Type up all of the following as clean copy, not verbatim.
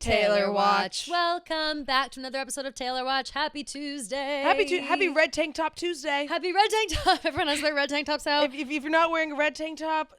Taylor Watch. Welcome back to another episode of Taylor Watch. Happy Tuesday. Happy Red Tank Top Tuesday. Happy Red Tank Top. Everyone has their red tank tops out. If you're not wearing a red tank top,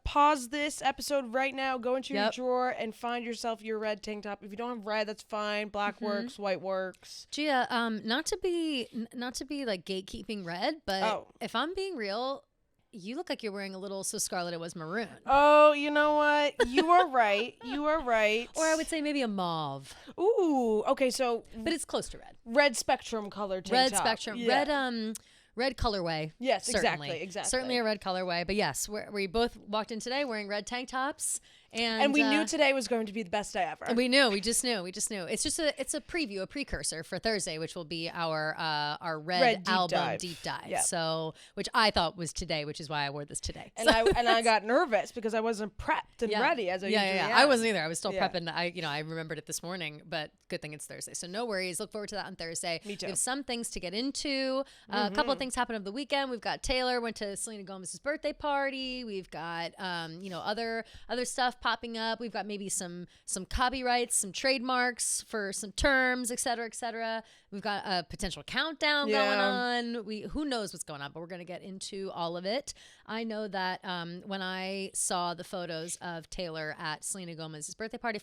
pause this episode right now. Go into your drawer and find yourself your red tank top. If you don't have red, that's fine. Black works, white works. Gia, not to be like gatekeeping red, but if I'm being real, you look like you're wearing a little So Scarlet It Was Maroon. Oh, you know what? You are right. You are right. Or I would say maybe a mauve. Ooh, okay, so... But it's close to red. Red spectrum color tank top. Red spectrum. Yeah. Red colorway. Yes, certainly. exactly. Certainly a red colorway. But yes, we both walked in today wearing red tank tops. And we knew today was going to be the best day ever. We knew. We just knew. It's just a preview, a precursor for Thursday, which will be our red album deep dive. Yep. So, which I thought was today, which is why I wore this today. And I got nervous because I wasn't prepped and ready as I usually am. I wasn't either. I was still prepping. I remembered it this morning, but good thing it's Thursday. So no worries. Look forward to that on Thursday. Me too. We have some things to get into. A couple of things happened over the weekend. We've got Taylor went to Selena Gomez's birthday party. We've got other stuff popping up. We've got maybe some copyrights, some trademarks for some terms, et cetera, et cetera. We've got a potential countdown going on. Who knows what's going on, but we're going to get into all of it. I know that when I saw the photos of Taylor at Selena Gomez's birthday party,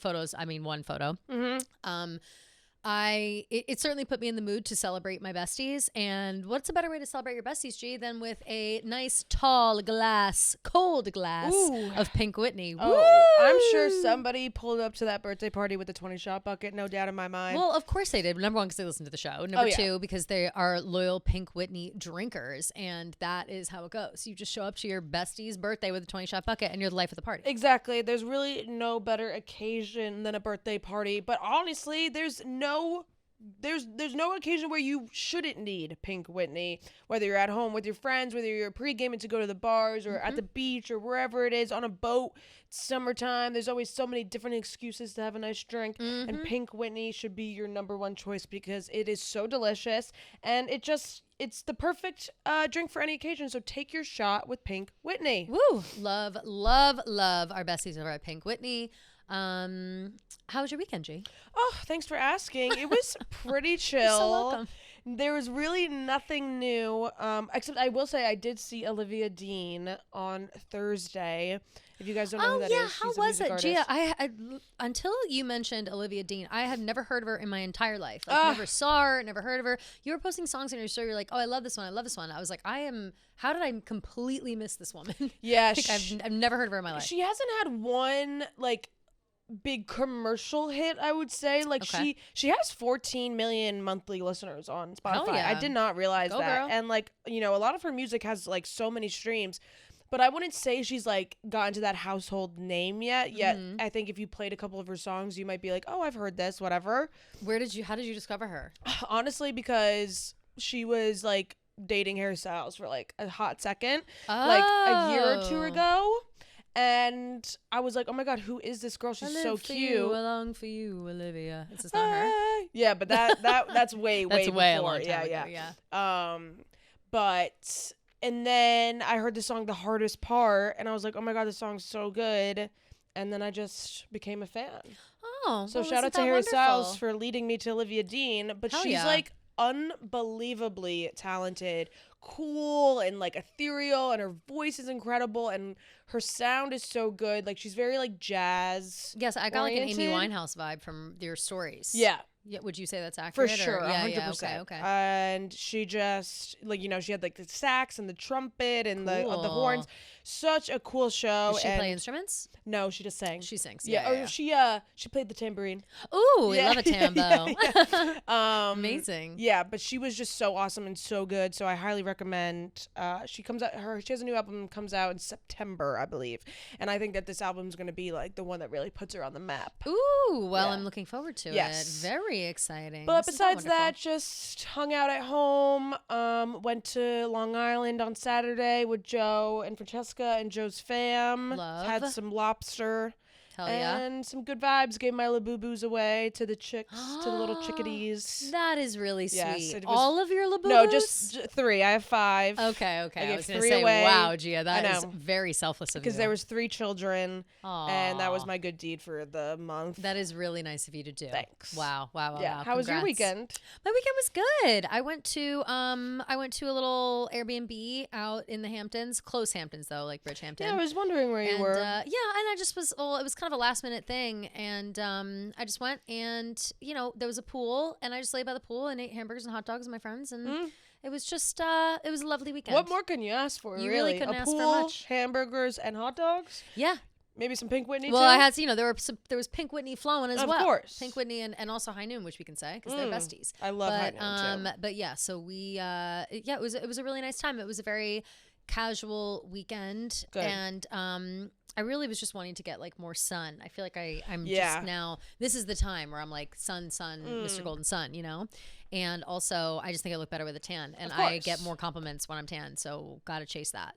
one photo, it certainly put me in the mood to celebrate my besties. And what's a better way to celebrate your besties, G, than with a nice cold glass of Pink Whitney. Oh, Woo! I'm sure somebody pulled up to that birthday party with a 20-shot bucket, no doubt in my mind. Well, of course they did. Number one, because they listened to the show. Number two, because they are loyal Pink Whitney drinkers. And that is how it goes. You just show up to your bestie's birthday with a 20-shot bucket and you're the life of the party. Exactly. There's really no better occasion than a birthday party. But honestly, there's no occasion where you shouldn't need Pink Whitney, whether you're at home with your friends, whether you're pre-gaming to go to the bars or at the beach or wherever it is, on a boat. It's summertime. There's always so many different excuses to have a nice drink, and Pink Whitney should be your number one choice because it is so delicious, and it's the perfect drink for any occasion. So take your shot with Pink Whitney. Woo! Love, love, love our besties over at Pink Whitney. How was your weekend, G? Oh, thanks for asking. It was pretty chill. You're so welcome. There was really nothing new, except I will say I did see Olivia Dean on Thursday. If you guys don't know who that is, how she's a was music it, artist. Gia? I until you mentioned Olivia Dean, I have never heard of her in my entire life. Never saw her, never heard of her. You were posting songs in your story. You're like, oh, I love this one. I love this one. I was like, how did I completely miss this woman? Yeah, I've never heard of her in my life. She hasn't had one big commercial hit, I would say. She has 14 million monthly listeners on Spotify. Hell yeah. I did not realize that. Girl. And a lot of her music has so many streams, but I wouldn't say she's gotten to that household name yet. I think if you played a couple of her songs, you might be like, oh, I've heard this, whatever. How did you discover her? Honestly, because she was dating Harry Styles for a hot second, a year or two ago. And I was like, oh my God, who is this girl? She's so cute. Along for you, Olivia. Is this not her? Yeah, but that's way that's before. A long time ago, yeah. And then I heard the song The Hardest Part, and I was like, oh my God, this song's so good. And then I just became a fan. Oh, so shout out to Harry Styles for leading me to Olivia Dean. But she's unbelievably talented, cool, and ethereal, and her voice is incredible, and her sound is so good. She's very jazz. Yes, I got oriented. an Amy Winehouse vibe from your stories. Yeah. Yeah, would you say that's accurate? For sure, 100%. Yeah, okay. And she just, she had the sax and the trumpet and the horns. Such a cool show. Does she play instruments? No, she just sang. She sings. Yeah. She played the tambourine. Ooh, we love a tambo. Amazing. Yeah, but she was just so awesome and so good. So I highly recommend. She has a new album comes out in September, I believe, and I think that this album is going to be the one that really puts her on the map. Ooh, well, I'm looking forward to it. Very exciting. But besides that, just hung out at home. Went to Long Island on Saturday with Joe and Francesca and Joe's fam. Love. Had some lobster. Hell yeah. And some good vibes. Gave my Labubu's away to the chicks, to the little chickadees. That is really sweet. Yes, it was- All of your Labubus? No, just 3. I have 5. Okay. I I gave was going to 3 say, away. wow, Gia, that I is know. very selfless of you. Because there was 3 children, and that was Aw. my good deed for the month. That is really nice of you to do. Thanks. Wow. Yeah. How was your Congrats. weekend? My weekend was good. I went to a little Airbnb out in the Hamptons, close Hamptons though, like Bridgehampton. Yeah, I was wondering where you And, were. and I just was, it was kind of a last minute thing. And I just went and, there was a pool and I just lay by the pool and ate hamburgers and hot dogs with my friends. And it was just, it was a lovely weekend. What more can you ask for? You really couldn't a ask for pool, much. Hamburgers and hot dogs. Yeah. Maybe some Pink Whitney Well, too? I had, there was Pink Whitney flowing as Of well. course. Pink Whitney and also High Noon, which we can say because they're besties. I love High Noon too. But yeah, so we, it was a really nice time. It was a very casual weekend. Good. And I really was just wanting to get like more sun. I feel like I'm Yeah. just now, this is the time where I'm like sun, Mr. Golden Sun, And also, I just think I look better with a tan, and Of I course. get more compliments when I'm tan. So, gotta chase that,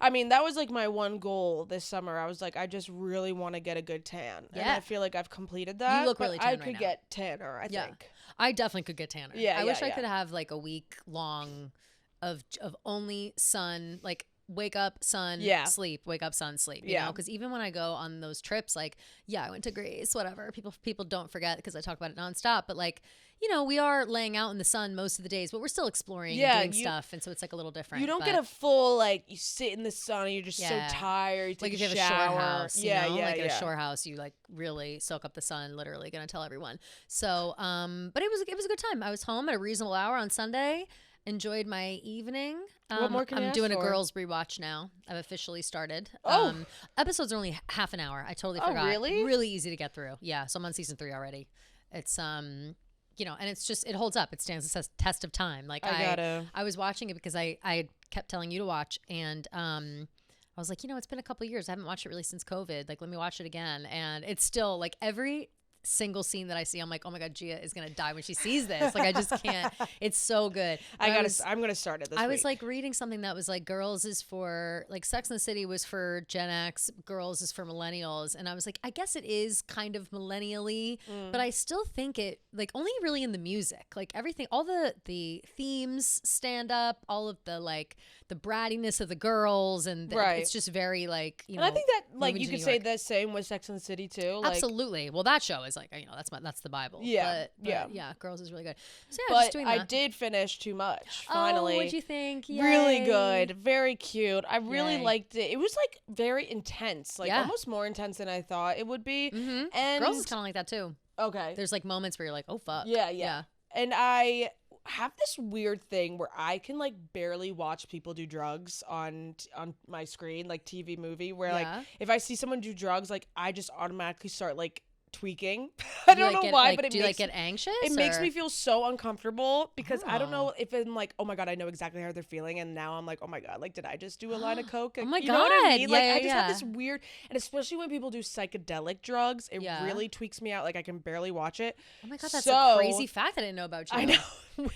I mean, that was like my one goal this summer. I was like, I just really want to get a good tan. And Yeah. I feel like I've completed that. You look but really I tan could right now. get tanner, I Yeah. think. I definitely could get tanner. Yeah, I wish I yeah. could have like a week long of only sun, like wake up, sun, Yeah. sleep, wake up, sun, sleep. You Yeah. know, because even when I go on those trips, like, yeah, I went to Greece, whatever. People don't forget because I talk about it nonstop. But like, we are laying out in the sun most of the days, but we're still exploring Yeah, and doing stuff, and so it's like a little different. You don't but, get a full, like, you sit in the sun and you're just Yeah. so tired. You like take if you a have a shower. shore house, yeah, like yeah. at a shore house, you like really soak up the sun. Literally, gonna tell everyone. So, but it was a good time. I was home at a reasonable hour on Sunday. Enjoyed my evening. What more can you I'm ask doing for? a girls rewatch now. I've officially started. Oh. Episodes are only half an hour. I totally Oh, forgot. really? Really easy to get through. Yeah, so I'm on season 3 already. It's and it's just, it holds up. It stands the test of time. Like I was watching it because I kept telling you to watch, and I was like, it's been a couple years. I haven't watched it really since COVID. Like, let me watch it again. And it's still like every single scene that I see, I'm like, oh my God, Gia is gonna die when she sees this. Like, I just can't. It's so good. I'm gonna start it this week. I was like reading something that was like, girls is for, like, Sex and the City was for Gen X, girls is for millennials, and I was like, I guess it is kind of millennially, but I still think it, like, only really in the music, like everything, all the themes stand up, all of the, like, the brattiness of the girls, and Right. it's just very like, And I think that, like, moving you to could New say York. the same with Sex and the City too. Like, Absolutely. Well, that show is like, that's the Bible. Yeah, But yeah. yeah, Girls is really good. So yeah, just But doing I that. did finish Too Much. Finally. Oh, what'd you think? Really Yay. good, very cute. I really Yay. liked it. It was like very intense, like Yeah. almost more intense than I thought it would be. Mm-hmm. And Girls is kind of like that too. okay, There's like moments where you're like, oh fuck. yeah. And I have this weird thing where I can like barely watch people do drugs on my screen, like TV movie, where Yeah. like if I see someone do drugs, like I just automatically start like tweaking. I don't know why, but it do you makes like get anxious? it makes or- me feel so uncomfortable because I don't Oh. know if I'm like, oh my God, I know exactly how they're feeling. And now I'm like, oh my God, like, did I just do a line of coke? Oh my You know what I God. mean? Yeah, Like, yeah, I just have yeah. this weird, and especially when people do psychedelic drugs, it Yeah. really tweaks me out. Like, I can barely watch it. Oh my God, that's So- a crazy fact I didn't know about you. I know.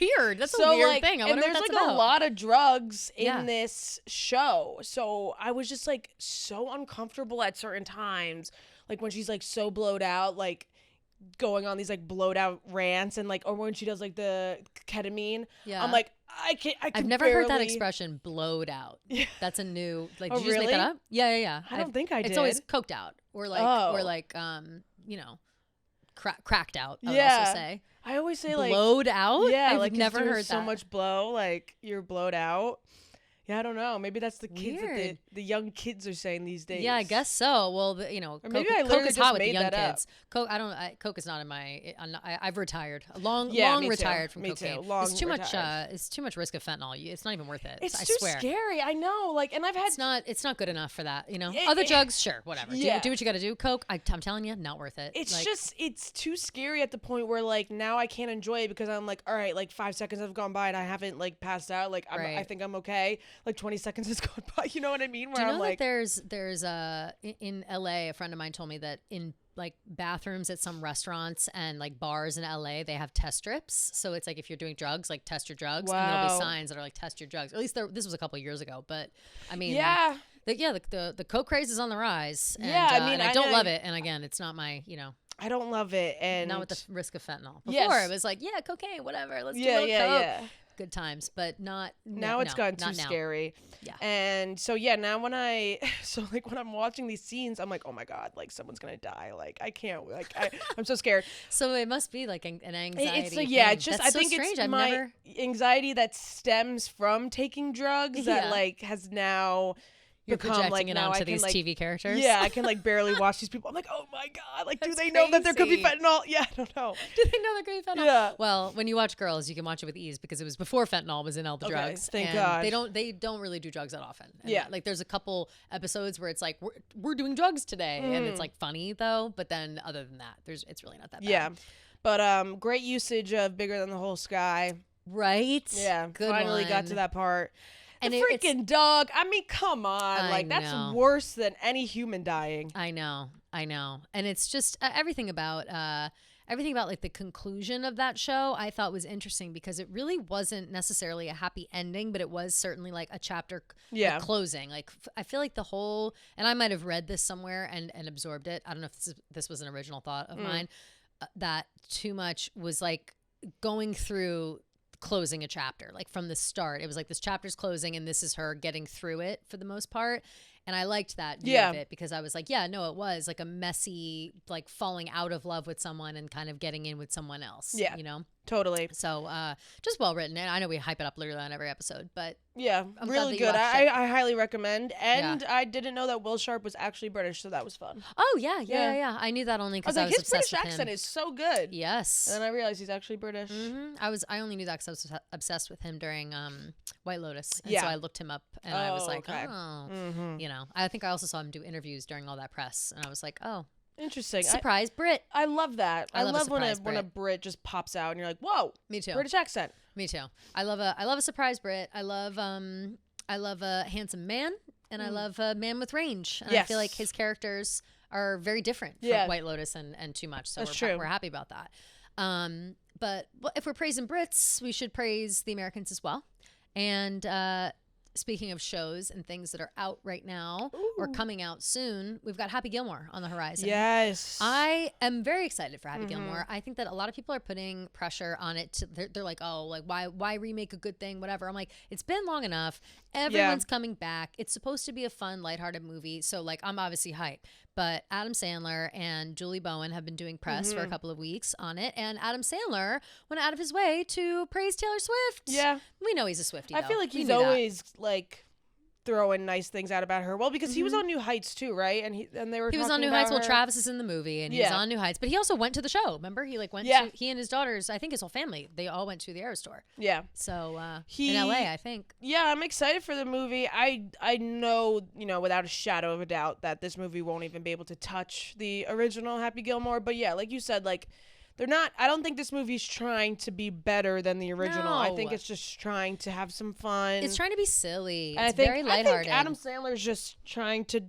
Weird. That's So, a weird like, thing. I and wonder there's what like that's about. a lot of drugs in Yeah. this show. So I was just like so uncomfortable at certain times. Like when she's like so blowed out, like going on these like blowed out rants, and like, or when she does like the ketamine, Yeah. I'm like, I can't. I I've can never heard that barely- expression, blowed out. Yeah. That's a new, like, Oh, did you just make really? that up? Yeah. I don't think I did. It's always coked out or like, cracked out, I would Yeah. also say. I always say like, Blowed out? yeah, I've like he's never doing heard so that. much blow, like you're blowed out. Yeah, I don't know. Maybe that's the kids that Weird. the young kids are saying these days. Yeah, I guess so. Well, Or maybe I Coke literally is just hot with the made young that up. kids. Coke is not in my. I've retired. Long Yeah, me too. retired from Me too. cocaine. Long it's too much. retired. It's too much risk of fentanyl. It's not even worth it. It's I too swear. scary. I know. Like, and I've had It's not good enough for that. It- Other it- drugs, sure, whatever. Yeah. Do what you got to do. Coke, I'm telling you, not worth it. It's Like, just, it's too scary at the point where like now I can't enjoy it because I'm like, all right, like 5 seconds have gone by and I haven't like passed out. Like I Right. think I'm okay. Like 20 seconds has gone by. You know what I mean? Where Do you know I'm like, that there's in LA, a friend of mine told me that in like bathrooms at some restaurants and like bars in LA, they have test strips. So it's like if you're doing drugs, like test your drugs, and there'll Wow. be signs that are like test your drugs. Or at least this was a couple of years ago, but I mean, yeah. the coke craze is on the rise. And, Yeah, I mean, and I I don't know- love it. And again, it's not my, I don't love it, and not with the risk of fentanyl. Before Yes. it was like, yeah, cocaine, whatever. Let's do yeah, a little yeah, coke. yeah. Good times, but not Now it's gotten too not now. scary. Yeah. And so yeah, now when when I'm watching these scenes, I'm like, oh my god, like someone's gonna die. Like I can't. Like I'm so scared. So it must be like an anxiety. It's like, yeah, thing. it's just That's I think so strange. it's I've my never. anxiety that stems from taking drugs that Yeah. like has now You're become projecting like it now onto I can these like TV characters. yeah, I can like barely watch these people. I'm like, oh my god, like do That's they know that there could be crazy. fentanyl? Yeah, I don't know. Do they know they're going to be fentanyl? Yeah. Well, when you watch Girls, you can watch it with ease because it was before fentanyl was in all the Okay, drugs. thank and God. They don't really do drugs that often. And Yeah. like there's a couple episodes where it's like we're doing drugs today, and it's like funny though. But then other than that, it's really not that bad. Yeah, but great usage of Bigger Than the Whole Sky. Right. Yeah, Good finally got one. to that part. And The it's- freaking dog. I mean, come on. I Like, that's know. worse than any human dying. I know, and it's just everything about like the conclusion of that show I thought was interesting because it really wasn't necessarily a happy ending, but it was certainly like a chapter Yeah. closing. Like I feel like the whole, and I might have read this somewhere and absorbed it. I don't know if this was an original thought of mine, that too much was like going through closing a chapter, like from the start. It was like this chapter's closing and this is her getting through it for the most part. And I liked that view Yeah. of it because I was like, yeah, no, it was like a messy, like falling out of love with someone and kind of getting in with someone else. Yeah. You know? Totally. So just well written. And I know we hype it up literally on every episode, but Yeah, I'm glad really that you good. watched I, it. I highly recommend. And I didn't know that Will Sharp was actually British, so that was fun. oh yeah. Yeah. I knew that only I was because like, I was his British obsessed with accent him. is so good. Yes. And then I realized he's actually British. I only knew that because I was obsessed with him during White Lotus. And Yeah. so I looked him up and I was Oh, like, okay. oh, I think I also saw him do interviews during all that press. And I was like, oh, Interesting. surprise Brit. I love that. I love a when surprise when a Brit just pops out and you're like, whoa, Me too. British accent. Me too. I love a surprise Brit. I love a handsome man and I love a man with range. And I feel like Yes. his characters are very different from Yeah. White Lotus and Too Much. So That's we're true. we're happy about that. But if we're praising Brits, we should praise the Americans as well. And speaking of shows and things that are out right now or coming out soon, we've got Happy Gilmore on the horizon. Yes. I am very excited for Happy Gilmore. I think that a lot of people are putting pressure on it. They're like, oh, like why remake a good thing, whatever. I'm like, it's been long enough. Everyone's coming back. It's supposed to be a fun, lighthearted movie. So like, I'm obviously hyped. But Adam Sandler and Julie Bowen have been doing press for a couple of weeks on it. And Adam Sandler went out of his way to praise Taylor Swift. Yeah. We know he's a Swiftie, I though. feel like We he's knew that. always like throwing nice things out about her. Well, because he was on New Heights too, right? And they were He was on talking New about Heights. Well, her. Travis is in the movie, and he's Yeah. on New Heights. But he also went to the show. Remember, he like went Yeah. to he and his daughters. I think his whole family. They all went to the Air Store. Yeah. So He- in LA, I think. Yeah, I'm excited for the movie. I know, without a shadow of a doubt that this movie won't even be able to touch the original Happy Gilmore. But yeah, like you said, like they're not. I don't think this movie's trying to be better than the original. I think No. it's just trying to have some fun. It's trying to be silly. And It's very I lighthearted. think Adam Sandler's just trying to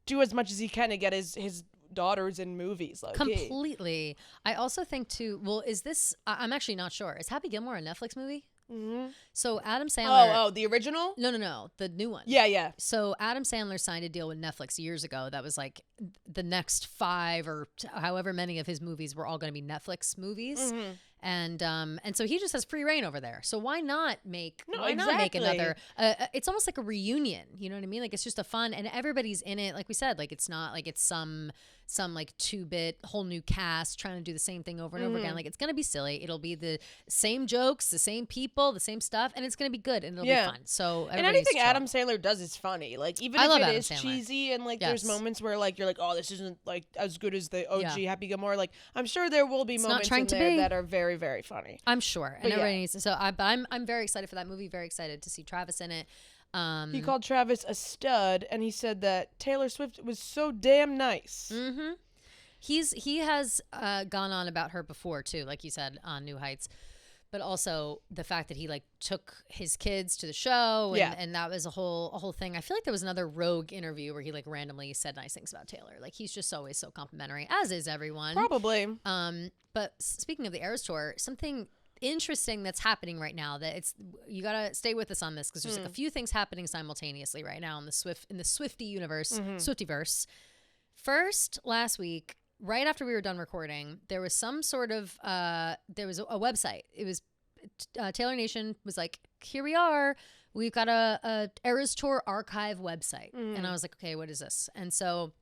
do as much as he can to get his daughters in movies. Like Completely. I also think too. Well, is this? I'm actually not sure. Is Happy Gilmore a Netflix movie? So Adam Sandler. Oh, the original? No, the new one. Yeah. So Adam Sandler signed a deal with Netflix years ago that was like the next 5 or however many of his movies were all going to be Netflix movies. And so he just has free reign over there. So why not make not make exactly. another it's almost like a reunion, you know what I mean? Like it's just a fun, and everybody's in it. Like we said, like it's not like it's some like 2-bit whole new cast trying to do the same thing over and over again. Like it's going to be silly. It'll be the same jokes, the same people, the same stuff, and it's going to be good and it'll be fun. So And anything Adam Sandler does is funny. Like even I if love it Adam is Sandler. cheesy and like Yes. there's moments where like you're like, oh, this isn't like as good as the OG Yeah. Happy Gilmore. Like I'm sure there will be not moments trying in to there be. that are very, very funny. I'm sure, and But everybody yeah. needs to. So I'm very excited for that movie. Very excited to see Travis in it. He called Travis a stud, and he said that Taylor Swift was so damn nice. He has gone on about her before too, like you said on New Heights, but also the fact that he like took his kids to the show, and, Yeah. and that was a whole thing. I feel like there was another Rogue interview where he like randomly said nice things about Taylor. Like he's just always so complimentary, as is everyone. Probably. But speaking of the Eras Tour, something interesting that's happening right now that you gotta stay with us on this because there's like a few things happening simultaneously right now in the Swiftie universe, Swiftiverse. First, last week, right after we were done recording, there was some sort of there was a website. It was Taylor Nation was like, here we are. We've got a Eras Tour archive website. And I was like, okay, what is this? And so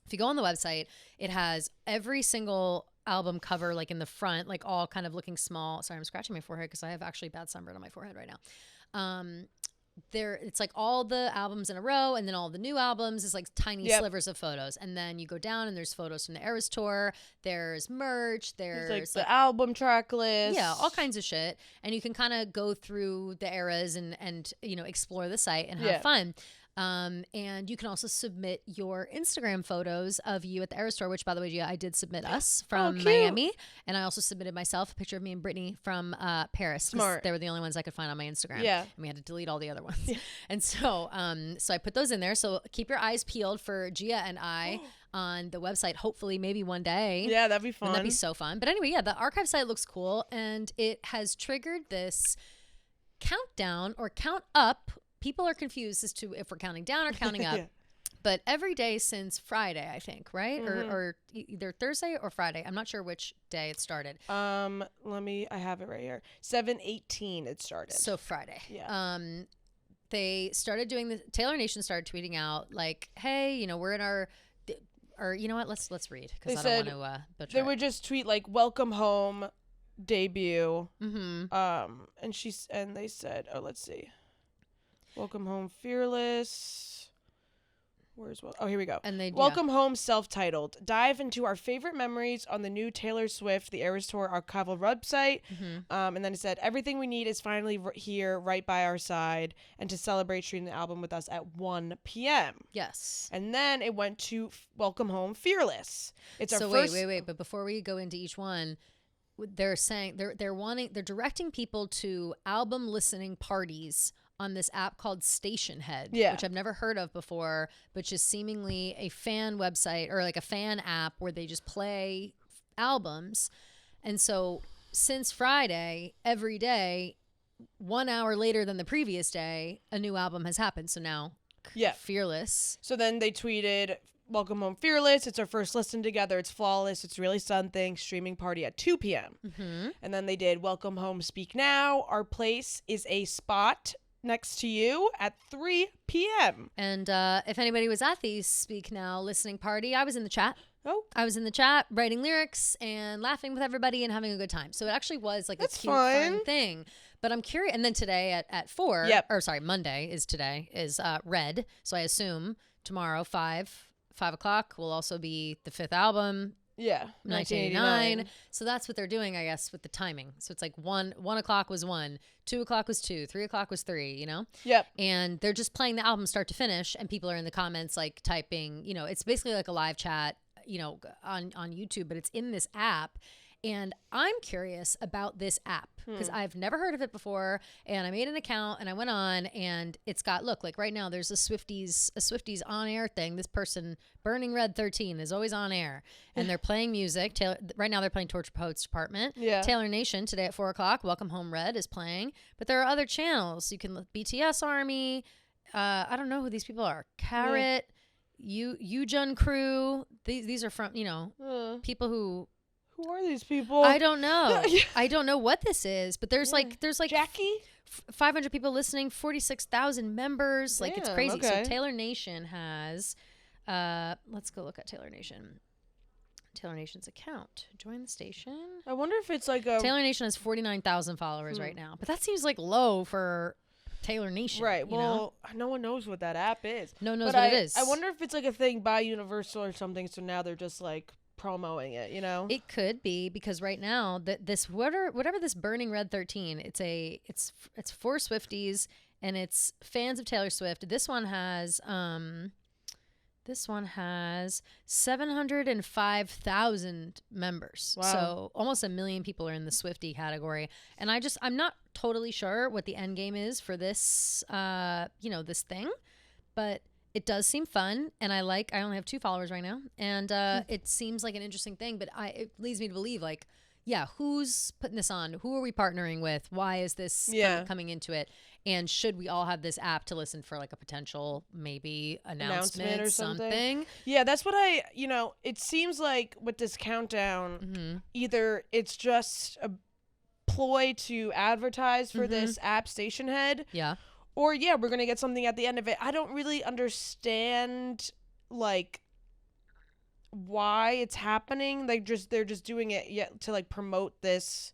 if you go on the website, it has every single album cover, like in the front, like all kind of looking small. Sorry, I'm scratching my forehead because I have actually bad sunburn on my forehead right now. It's like all the albums in a row, and then all the new albums is like tiny slivers of photos. And then you go down and there's photos from the Eras Tour. There's merch. There's like the album track list. Yeah, all kinds of shit. And you can kind of go through the eras and you know, explore the site and have fun. And you can also submit your Instagram photos of you at the Eras Tour, which, by the way, Gia, I did submit us from Miami. And I also submitted myself a picture of me and Brittany from Paris. Smart. They were the only ones I could find on my Instagram. Yeah. And we had to delete all the other ones. Yeah. And so I put those in there. So keep your eyes peeled for Gia and I on the website, hopefully maybe one day. Yeah, that'd be fun. That'd be so fun. But anyway, yeah, the archive site looks cool. And it has triggered this countdown or count up. People are confused as to if we're counting down or counting up. But every day since Friday, I think, right? Or either Thursday or Friday. I'm not sure which day it started. I have it right here. 7/18 it started. So Friday. Yeah. They started doing the Taylor Nation started tweeting out like, hey, you know, we're in our or you know what? Let's read because I don't want to butcher. They would just tweet like welcome home debut. And they said, oh, let's see. Welcome home, Fearless. Here we go. And they Welcome home, self-titled. Dive into our favorite memories on the new Taylor Swift, the Eras Tour archival website. And then it said, everything we need is finally here, right by our side, and to celebrate streaming the album with us at 1 p.m. Yes. And then it went to Welcome Home, Fearless. It's our first. Wait. But before we go into each one, they're saying they're directing people to album listening parties on this app called Station Head, which I've never heard of before, but just seemingly a fan website or like a fan app where they just play albums. And so since Friday, every day, 1 hour later than the previous day, a new album has happened. So now, Fearless. So then they tweeted, welcome home, Fearless. It's our first listen together. It's flawless. It's really something. Streaming party at 2 p.m. And then they did welcome home, Speak Now. Our place is a spot next to you at 3 p.m. And if anybody was at the Speak Now listening party, I was in the chat. Oh. I was in the chat writing lyrics and laughing with everybody and having a good time. So it actually was like That's a cute, fun thing. But I'm curious. And then today at 4, Monday is Red. So I assume tomorrow, 5 o'clock will also be the 5th album. Yeah, 1989. So that's what they're doing, I guess, with the timing. So it's like 1 o'clock was 1, 2 o'clock was 2, 3 o'clock was 3, you know? Yep. And they're just playing the album start to finish, and people are in the comments like typing, you know, it's basically like a live chat, you know, on YouTube, but it's in this app. And I'm curious about this app because I've never heard of it before. And I made an account and I went on and it's got, look, like right now there's a Swifties on air thing. This person, Burning Red 13, is always on air and they're playing music. Right now they're playing Torture Poets Department. Yeah. Taylor Nation today at 4 o'clock. Welcome Home Red is playing. But there are other channels. You can look BTS Army. I don't know who these people are. Carrot, Yoojun Crew. These are from, you know, people who. Who are these people? I don't know. I don't know what this is, but there's like Jackie, 500 people listening, 46,000 members. Like it's crazy. Okay. So Taylor Nation has, let's go look at Taylor Nation. Taylor Nation's account. Join the station. I wonder if it's like a Taylor Nation has 49,000 followers right now, but that seems like low for Taylor Nation. Right. Well, no one knows what that app is. No one knows what it is. I wonder if it's like a thing by Universal or something. So now they're just like promoting it, you know? It could be because right now this whatever this Burning Red 13, it's for Swifties and it's fans of Taylor Swift. This one has 705,000 members. Wow. So almost 1 million people are in the Swiftie category. And I'm not totally sure what the end game is for this this thing, but it does seem fun, and I only have 2 followers right now, and it seems like an interesting thing, but it leads me to believe, like, who's putting this on? Who are we partnering with? Why is this coming into it? And should we all have this app to listen for like a potential maybe announcement or something? Yeah, that's what it seems like with this countdown, either it's just a ploy to advertise for this app station head. Yeah. Or we're going to get something at the end of it. I don't really understand like why it's happening. Like they're just doing it to like promote this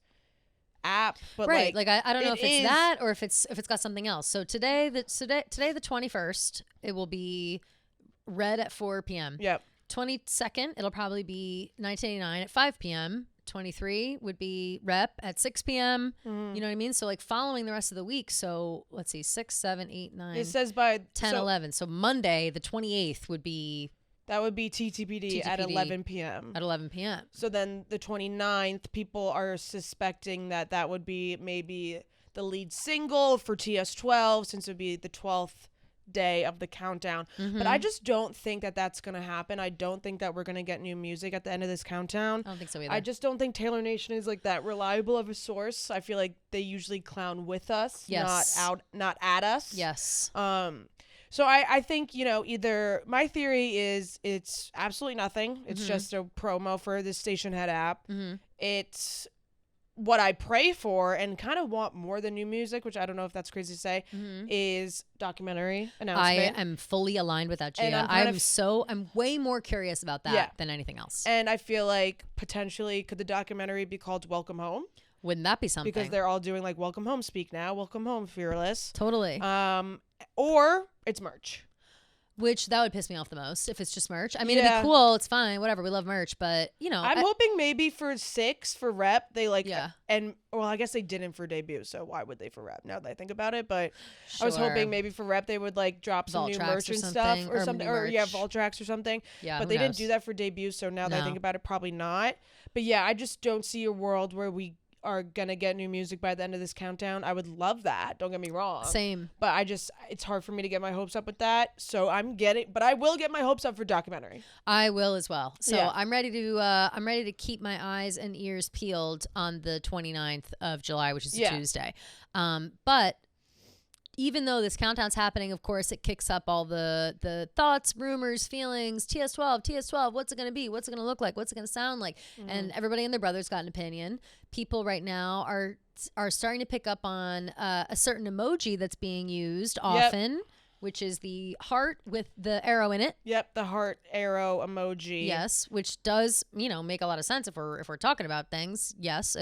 app, but right, like I don't know if it's that or if it's got something else. So today the 21st, it will be Red at 4 p.m. Yep. 22nd, it'll probably be 1989 at 5 p.m. 23 would be Rep at 6 p.m. You know what I mean? So like following the rest of the week. So let's see, 6, 7, 8, 9. It says by 10, 11. So Monday the 28th would be. That would be TTPD at 11 p.m. At 11 p.m. So then the 29th, people are suspecting that would be maybe the lead single for TS12, since it would be the 12th day of the countdown. But I just don't think that that's going to happen. I don't think that we're going to get new music at the end of this countdown. I don't think so either. I just don't think Taylor Nation is like that reliable of a source. I feel like they usually clown with us, not at us. Yes. So I think, either my theory is it's absolutely nothing. It's just a promo for the station head app. It's what I pray for and kind of want more than new music, which I don't know if that's crazy to say, is documentary announcement. I am fully aligned with that, Gia. I'm way more curious about that than anything else. And I feel like potentially could the documentary be called Welcome Home? Wouldn't that be something? Because they're all doing like Welcome Home Speak Now, Welcome Home Fearless. Totally. Or it's merch. Which that would piss me off the most if it's just merch. I mean, it'd be cool. It's fine. Whatever. We love merch. But, I'm hoping maybe for 6 for Rep, they I guess they didn't for debut. So why would they for Rep now that I think about it? But I was hoping maybe for Rep, they would like drop some new merch and stuff or something. Or Vault Tracks or something. Yeah. But they didn't do that for debut. So now that I think about it, probably not. But I just don't see a world where we are gonna get new music by the end of this countdown. I would love that, don't get me wrong, same, but it's hard for me to get my hopes up with that, so I will get my hopes up for documentary. I will as well. So I'm ready to keep my eyes and ears peeled on the 29th of July, which is a Tuesday. But even though this countdown's happening, of course, it kicks up all the thoughts, rumors, feelings. TS12, what's it going to be? What's it going to look like? What's it going to sound like? And everybody and their brother's got an opinion. People right now are starting to pick up on a certain emoji that's being used often, which is the heart with the arrow in it. Yep, the heart arrow emoji. Yes, which does, make a lot of sense if we're talking about things. Yes.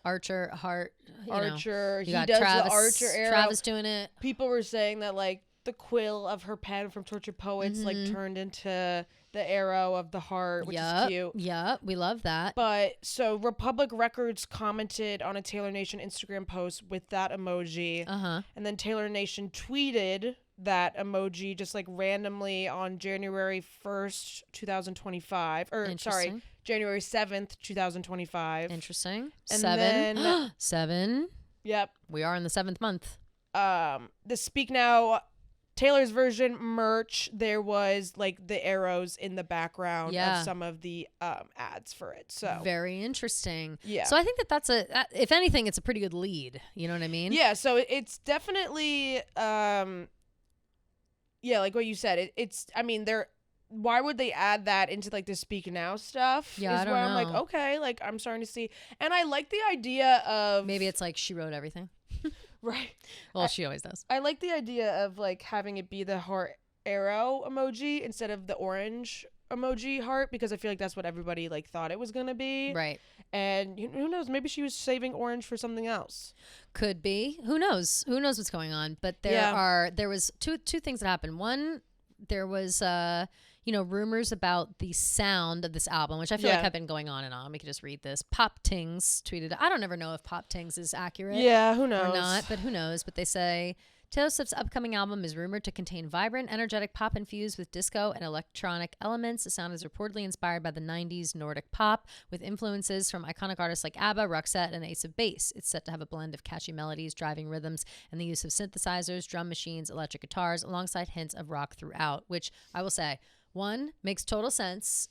Archer, heart. Archer. He does Travis, the Archer arrow. Travis doing it. People were saying that like the quill of her pen from Tortured Poets like turned into the arrow of the heart, which is cute. Yeah, we love that. But so Republic Records commented on a Taylor Nation Instagram post with that emoji. And then Taylor Nation tweeted that emoji just like randomly on January 1st, 2025. Or sorry, January 7th, 2025. Interesting. And 7. then 7. Yep. We are in the 7th month. The Speak Now Taylor's version merch, there was like the arrows in the background of some of the ads for it. So very interesting. Yeah. So I think that's if anything, it's a pretty good lead. You know what I mean? Yeah. So it's definitely like what you said. Why would they add that into like the Speak Now stuff? Yeah, is I don't where know. I'm like, okay, like I'm starting to see, and I like the idea of maybe it's like she wrote everything. Right. Well, she always does. I like the idea of like having it be the heart arrow emoji instead of the orange emoji heart, because I feel like that's what everybody like thought it was gonna be. Right. And who knows? Maybe she was saving orange for something else. Could be. Who knows? Who knows what's going on? But there was two things that happened. One, there was rumors about the sound of this album, which I feel like have been going on and on. We could just read this. Pop Tings tweeted. I don't ever know if Pop Tings is accurate. Yeah, who knows? Or not, but who knows? But they say Taylor Swift's upcoming album is rumored to contain vibrant, energetic pop infused with disco and electronic elements. The sound is reportedly inspired by the 90s Nordic pop, with influences from iconic artists like ABBA, Roxette, and Ace of Base. It's set to have a blend of catchy melodies, driving rhythms, and the use of synthesizers, drum machines, electric guitars, alongside hints of rock throughout, which I will say, one, makes total sense,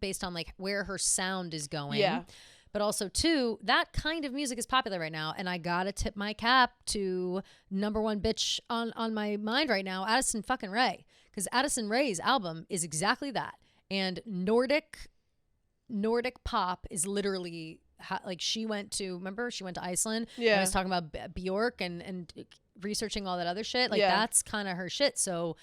based on like where her sound is going. Yeah. But also, too, that kind of music is popular right now. And I got to tip my cap to number one bitch on my mind right now, Addison fucking Rae. Because Addison Rae's album is exactly that. And Nordic pop is literally, like she went to Iceland. Yeah. And was talking about Bjork and researching all that other shit. Like that's kind of her shit. So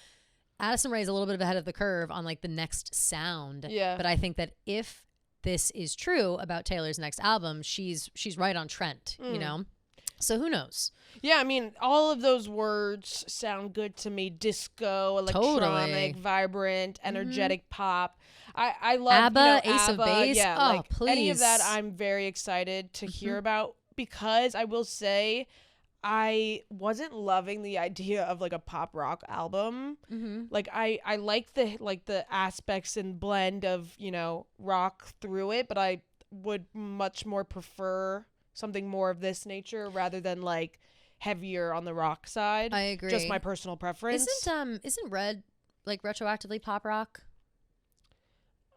Addison Rae is a little bit ahead of the curve on like the next sound. Yeah. But I think that if this is true about Taylor's next album, she's right on trend, you know? So who knows? Yeah, I mean, all of those words sound good to me. Disco, electronic, vibrant, energetic pop. I love ABBA, Ace of ABBA. Base. Yeah, oh, like please. any of that I'm very excited to hear about, because I will say I wasn't loving the idea of like a pop rock album. Like I like the aspects and blend of, you know, rock through it, but I would much more prefer something more of this nature rather than like heavier on the rock side. I agree. Just my personal preference. Isn't Red like retroactively pop rock?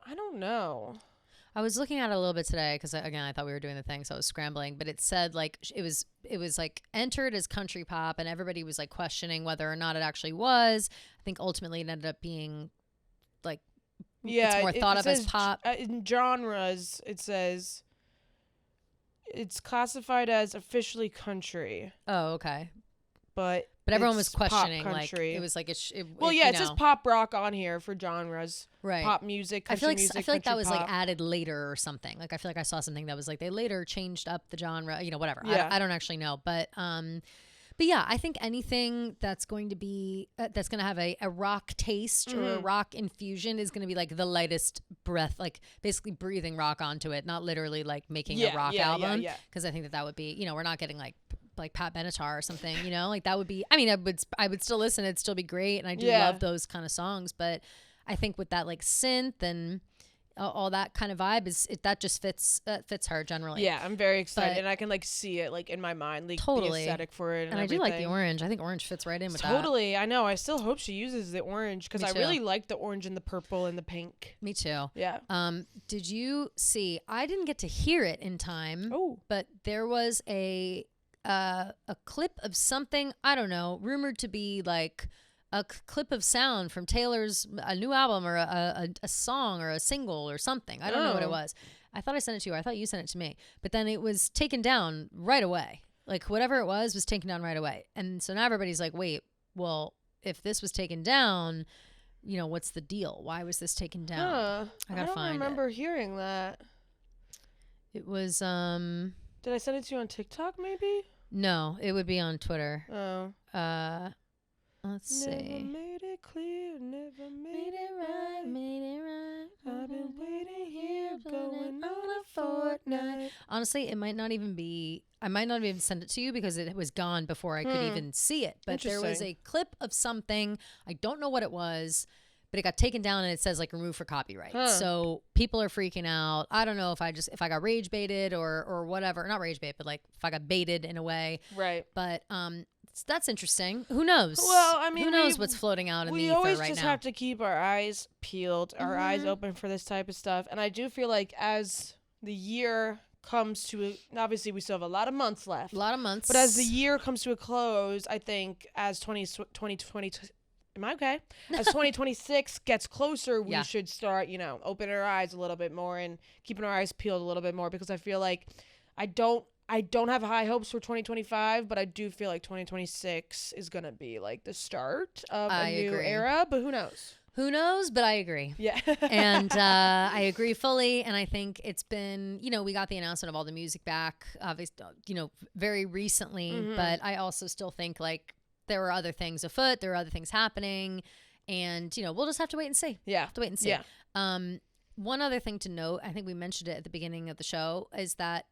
I don't know. I was looking at it a little bit today because again I thought we were doing the thing, so I was scrambling. But it said like it was like entered as country pop, and everybody was like questioning whether or not it actually was. I think ultimately it ended up being like it's more thought of as pop. In genres, it says it's classified as officially country. Oh, okay. But everyone was questioning, pop like country. it was like it says pop rock on here for genres, right? Pop music, country music. I feel like that was pop. like added later or something. Like I feel like I saw something that was like they later changed up the genre, you know, whatever. Yeah. I don't actually know, but yeah, I think anything that's going to be that's going to have a rock taste or a rock infusion is going to be like the lightest breath, like basically breathing rock onto it, not literally like making a rock album. Because I think that would be, you know, we're not getting like Pat Benatar or something, you know, like that would be, I mean, I would still listen. It'd still be great. And I do love those kind of songs, but I think with that like synth and all that kind of vibe that just fits her generally. Yeah. I'm very excited, and I can like see it like in my mind, like totally the aesthetic for it. And I do like the orange. I think orange fits right in with that. Totally. I know. I still hope she uses the orange because I really like the orange and the purple and the pink. Me too. Yeah. Did you see, I didn't get to hear it in time, but there was a clip of something, I don't know, rumored to be like a clip of sound from Taylor's a new album or a song or a single or something. I don't know what it was. I thought I sent it to you. Or I thought you sent it to me. But then it was taken down right away. Like whatever it was taken down right away. And so now everybody's like, wait, well, if this was taken down, you know, what's the deal? Why was this taken down? I gotta find it. I don't remember hearing that. It was Did I send it to you on TikTok maybe? No, it would be on Twitter. Oh. Let's see. Never made it clear, never made it right. I've been waiting here, going on a fortnight. Honestly, it might not even be. I might not even send it to you because it was gone before I could even see it. But there was a clip of something. I don't know what it was, but it got taken down and it says like removed for copyright. So people are freaking out. I don't know if I got rage baited or whatever. Not rage bait, but like if I got baited in a way. Right. But that's interesting. Who knows? Well, I mean, who knows what's floating out in the ether right now? We always just have to keep our eyes peeled, our eyes open for this type of stuff. And I do feel like as the year comes to, obviously we still have a lot of months left. A lot of months. But as the year comes to a close, I think as 2020, am I okay? As 2026 gets closer, we should start, you know, opening our eyes a little bit more and keeping our eyes peeled a little bit more, because I feel like I don't have high hopes for 2025, but I do feel like 2026 is going to be like the start of a new era, but who knows? Who knows? But I agree. Yeah. And I agree fully. And I think it's been, you know, we got the announcement of all the music back, obviously, you know, very recently. But I also still think like there are other things afoot. There are other things happening. And, you know, we'll just have to wait and see. Yeah. Have to wait and see. Yeah. One other thing to note, I think we mentioned it at the beginning of the show, is that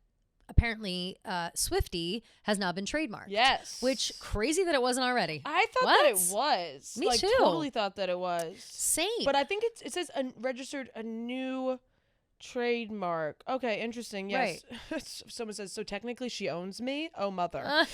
apparently Swiftie has now been trademarked. Yes. Which, crazy that it wasn't already. I thought that it was. Me too. Totally thought that it was. Same. But I think it says registered a new Trademark. Okay, interesting. Yes. Someone says, so technically she owns me? Oh, mother.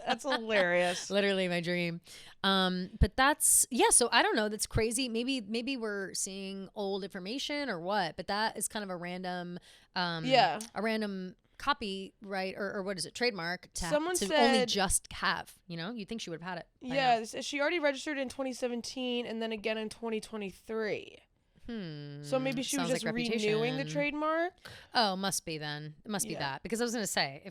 That's hilarious. Literally my dream. But that's, yeah, so I don't know. That's crazy. Maybe we're seeing old information or what, but that is kind of a random, a random copyright or what is it? Trademark Someone to said, only just have, you'd think she would have had it. Yeah. She already registered in 2017 and then again in 2023. So maybe she was just renewing the trademark. Oh, must be then. It must be that, because I was going to say,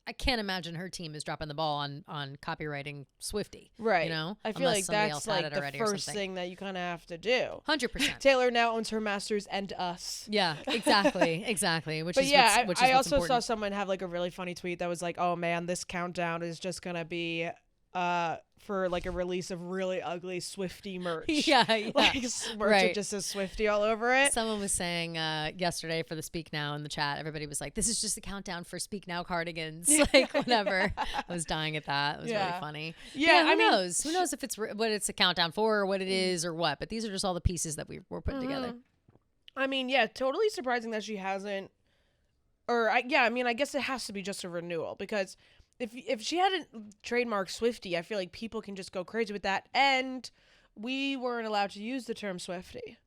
I can't imagine her team is dropping the ball on copywriting Swiftie. Right. I feel like that's like the first thing that you kind of have to do. 100%. Taylor now owns her masters and us. Yeah, exactly. Which is I also saw someone have like a really funny tweet that was like, oh man, this countdown is just going to be for like a release of really ugly Swiftie merch. Yeah. Like merch that just says Swiftie all over it. Someone was saying yesterday for the Speak Now in the chat, everybody was like, this is just a countdown for Speak Now cardigans. Like whatever. I was dying at that. It was really funny. Yeah, who knows? Who knows if it's what it's a countdown for or what it is or what, but these are just all the pieces that we're putting together. I mean, yeah, totally surprising that she hasn't, I guess it has to be just a renewal, because if she hadn't trademarked Swiftie, I feel like people can just go crazy with that. And we weren't allowed to use the term Swiftie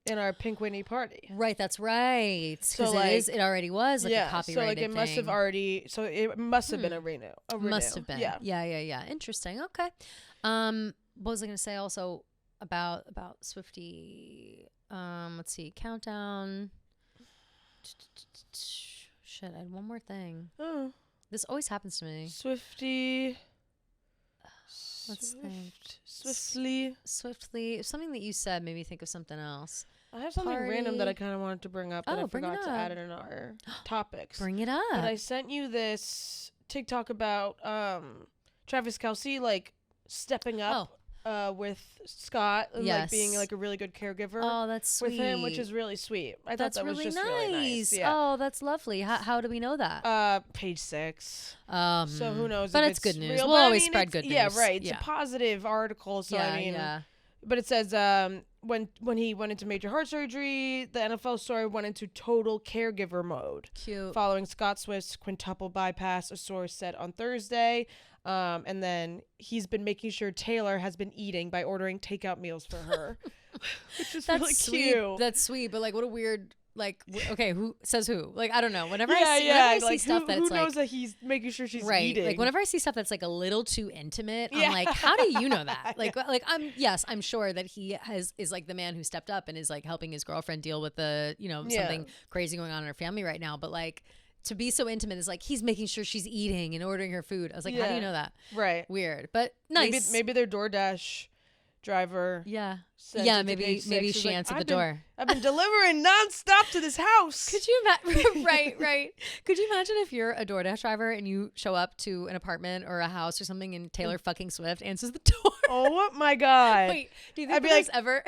in our Pink Whitney party. Right, that's right. So it already was like a copyrighted so like it must have already. So it must have been a renew. Must have been. Yeah. Interesting. Okay. What was I going to say also about Swiftie? Let's see. Countdown. Shit, I had one more thing. Oh. This always happens to me. Swiftie. Let's think. Swiftly. Something that you said made me think of something else. I have something random that I kind of wanted to bring up that I forgot to add in our topics. Bring it up. But I sent you this TikTok about Travis Kelce like stepping up with Scott and like being like a really good caregiver. Oh, that's sweet. With him, which is really sweet. I thought that was just really nice. Yeah. Oh, that's lovely. How do we know that? Page 6. So who knows? But if it's good news. Real, We'll always spread good news. Yeah, right. It's a positive article. So but it says when he went into major heart surgery, the NFL story went into total caregiver mode. Cute. Following Scott Swift's quintuple bypass, a source said on Thursday. And then he's been making sure Taylor has been eating by ordering takeout meals for her, which is really cute. That's sweet, but like, what a weird, like, okay, who says who? Like, I don't know. Whenever I see stuff that's who knows that he's making sure she's eating? Like, whenever I see stuff that's like a little too intimate, I'm like, how do you know that? Like, I'm sure that he is like the man who stepped up and is like helping his girlfriend deal with the, something crazy going on in her family right now. But like, to be so intimate is like he's making sure she's eating and ordering her food. I was like, how do you know that? Right. Weird, but nice. Maybe their DoorDash driver. Yeah. Maybe she answered the door. I've been delivering nonstop to this house. Could you imagine? Right. Could you imagine if you're a DoorDash driver and you show up to an apartment or a house or something and Taylor fucking Swift answers the door? Oh my God. Wait, do you think there's ever...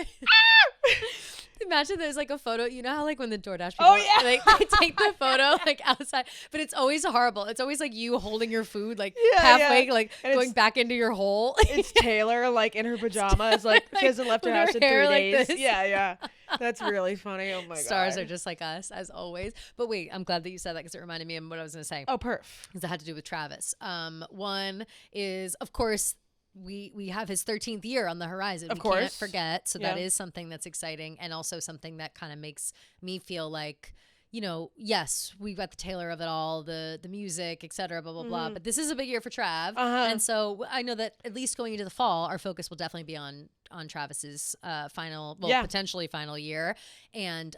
Imagine there's like a photo, you know how like when the DoorDash people like they take the photo like outside, but it's always horrible. It's always like you holding your food like halfway, like and going back into your hole. It's Taylor like in her pajamas, like she hasn't left her house in 3 days. Like yeah. That's really funny. Oh my God. Stars are just like us, as always. But wait, I'm glad that you said that because it reminded me of what I was going to say. Oh, perf. Because it had to do with Travis. One is, of course, we have his 13th year on the horizon. Of course. Can't forget. So that is something that's exciting and also something that kind of makes me feel like, yes, we got the Taylor of it all, the music, et cetera, blah, blah, blah. But this is a big year for Trav. And so I know that at least going into the fall, our focus will definitely be on Travis's potentially final year. And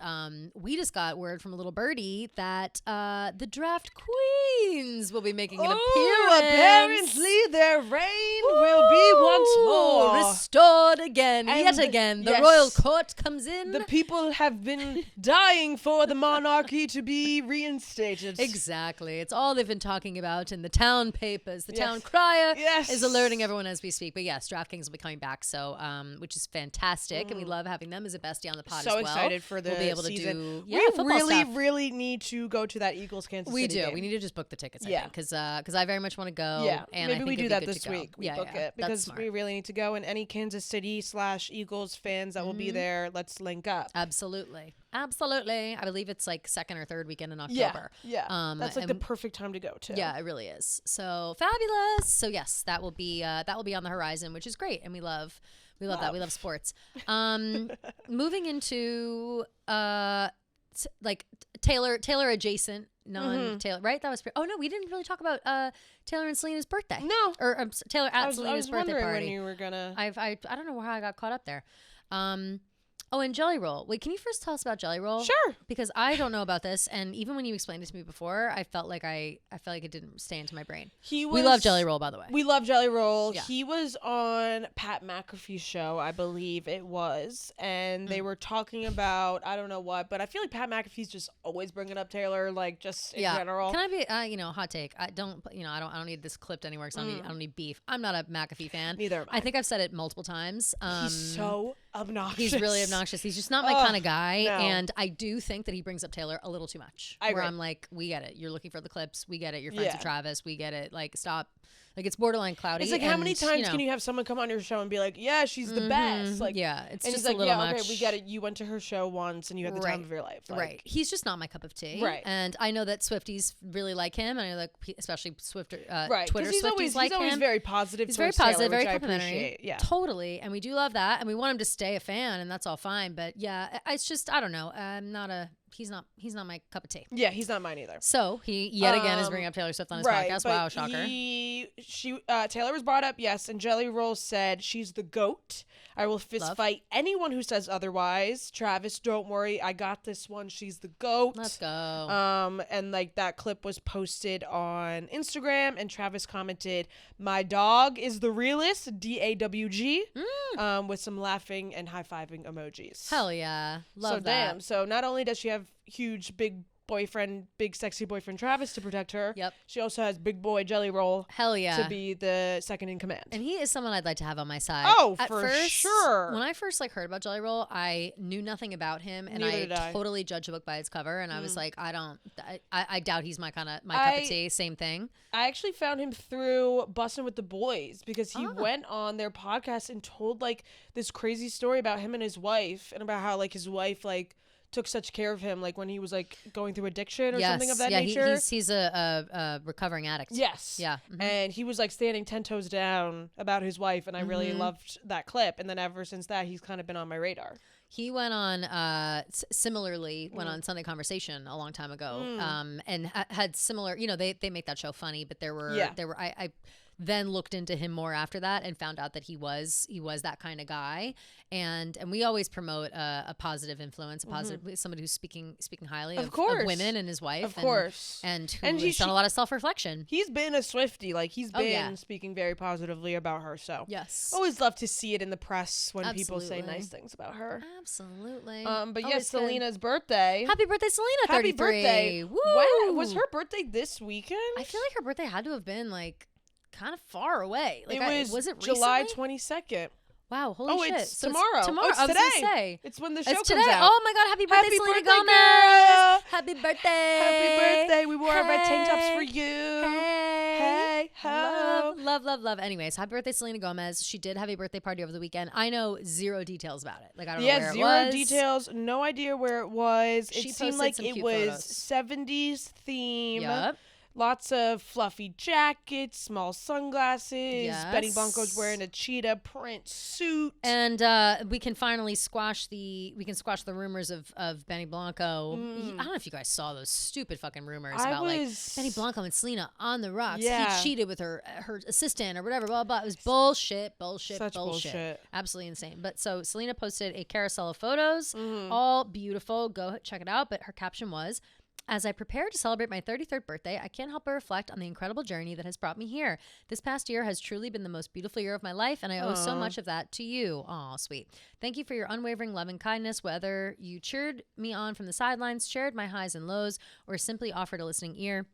we just got word from a little birdie that the Draft Queens will be making an appearance. Apparently their reign will be once more restored again. And yet again, the royal court comes in. The people have been dying for the monarchy to be reinstated. Exactly. It's all they've been talking about in the town papers. The town crier is alerting everyone as we speak. But yes, DraftKings will be coming back. So which is fantastic, and we love having them as a bestie on the pod So as well. excited for the we'll be able season. to do We football really, stuff. really need to go to that Eagles Kansas We City do. game. We need to just book the tickets, I Yeah. think, because I very much want to go. Yeah, and I maybe think we it'd do be that good this to go. week. We Yeah, book yeah, it because that's smart. we really need to go. And any Kansas City / Eagles fans that will be there, let's link up. Absolutely. Absolutely. I believe it's like second or third weekend in Yeah, October. yeah. That's like the perfect time to go to. Yeah, it really is. So fabulous. So yes, that will be on the horizon, which is great, and we love that. We love sports. Moving into like Taylor adjacent, non-Taylor, right? That was oh no, we didn't really talk about Taylor and Selena's birthday. No, or Taylor at Selena's I was birthday wondering party. when you were gonna. I don't know how I got caught up there. Oh, and Jelly Roll. Wait, can you first tell us about Jelly Roll? Sure. Because I don't know about this, and even when you explained it to me before, I felt like it didn't stay into my brain. We love Jelly Roll, by the way. We love Jelly Roll. Yeah. He was on Pat McAfee's show, I believe it was, and they were talking about I don't know what, but I feel like Pat McAfee's just always bringing up Taylor, like just in general. Can I be, hot take? I don't need this clipped anywhere because I don't need beef. I'm not a McAfee fan. Neither am I. I think I've said it multiple times. He's so obnoxious. He's really obnoxious. He's just not my kind of guy, no. and I do think that he brings up Taylor a little too much. I agree. Where I'm like, we get it. You're looking for the clips. We get it. You're friends Yeah. with Travis. We get it. Like, stop. Like, it's borderline cloudy. It's like how many times can you have someone come on your show and be like, "Yeah, she's the best." Like, yeah, it's and just he's like, a little yeah, much. okay, we get it. You went to her show once and you had the time of your life. Like, Right. He's just not my cup of tea. Right. And I know that Swifties really like him, and I know that especially Twitter he's Swifties always, like he's always him. very positive. He's very towards positive, Taylor, very which complimentary. I appreciate. Yeah, totally. And we do love that, and we want him to stay a fan, and that's all fine. But yeah, it's just I don't know. He's not my cup of tea. Yeah, he's not mine either. So he yet again is bringing up Taylor Swift on his podcast. Wow, shocker. Taylor was brought up, yes, and Jelly Roll said she's the GOAT. I will fist fight anyone who says otherwise. Travis, don't worry, I got this one. She's the GOAT. Let's go. And like that clip was posted on Instagram, and Travis commented, "My dog is the realest, DAWG," with some laughing and high fiving emojis. Hell yeah, love so that. damn. So not only does she have huge big sexy boyfriend Travis to protect her. Yep. She also has big boy Jelly Roll. Hell yeah. To be the second in command. And he is someone I'd like to have on my side. Oh, At for first, sure. When I first heard about Jelly Roll, I knew nothing about him, and Neither did I. totally judged a book by its cover. And I was like, I doubt he's my cup of tea. Same thing. I actually found him through Bussin' with the Boys because he went on their podcast and told like this crazy story about him and his wife, and about how like his wife like took such care of him like when he was like going through addiction or something of that nature. He's a recovering addict. Yes. Yeah. And he was like standing 10 toes down about his wife, and I really loved that clip. And then ever since that, he's kind of been on my radar. He went on similarly went on Sunday Conversation a long time ago, and had similar. They make that show funny, but there were I then looked into him more after that and found out that he was that kind of guy. And we always promote a positive influence, somebody who's speaking highly of women and his wife, of course, and he's done a lot of self-reflection. He's been a Swiftie, like he's been speaking very positively about her. So yes, always love to see it in the press when people say nice things about her. Absolutely. But yes, Selena's birthday. Happy birthday, Selena! Happy 33. birthday! Woo! Wow, was her birthday this weekend? I feel like her birthday had to have been like kind of far away. Like was it July recently? 22nd. Wow, holy shit. It's tomorrow. Tomorrow. It's I was today. Gonna say. It's when the show it's comes today. out. Oh my God, happy birthday, Selena birthday, Gomez. girl. Happy birthday. Happy birthday. We wore our red tank tops for you. Hey, ho. Love. Anyways, happy birthday, Selena Gomez. She did have a birthday party over the weekend. I know zero details about it. Like, I don't know where it was. Yeah, zero details. No idea where it was. She It seemed like it was 70s theme. Yep. Lots of fluffy jackets, small sunglasses. Yes. Benny Blanco's wearing a cheetah print suit. And we can finally squash the rumors of Benny Blanco. I don't know if you guys saw those stupid fucking rumors about like Benny Blanco and Selena on the rocks. Yeah. He cheated with her assistant or whatever. Blah blah. It was bullshit. Such bullshit. Absolutely insane. But so Selena posted a carousel of photos, all beautiful. Go check it out. But her caption was, "As I prepare to celebrate my 33rd birthday, I can't help but reflect on the incredible journey that has brought me here. This past year has truly been the most beautiful year of my life, and I owe so much of that to you." Aw, sweet. "Thank you for your unwavering love and kindness, whether you cheered me on from the sidelines, shared my highs and lows, or simply offered a listening ear.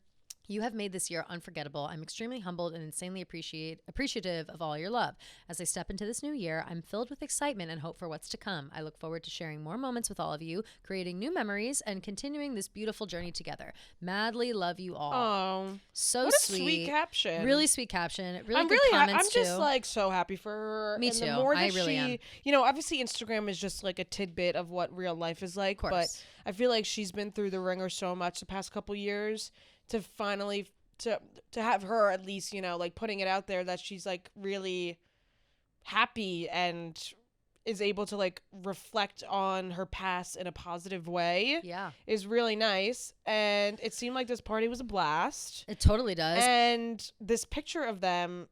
You have made this year unforgettable. I'm extremely humbled and insanely appreciative of all your love. As I step into this new year, I'm filled with excitement and hope for what's to come. I look forward to sharing more moments with all of you, creating new memories, and continuing this beautiful journey together. Madly love you all. Oh, so what a sweet. Sweet caption. Really sweet caption. Really I'm good really comments I'm too. just like so happy for her. Me and too. The more that I really am. You know, obviously Instagram is just like a tidbit of what real life is like, but I feel like she's been through the ringer so much the past couple years to finally to have her at least, you know, like putting it out there that she's like really happy and is able to like reflect on her past in a positive way. Yeah. Is really nice. And it seemed like this party was a blast. It totally does. And this picture of them,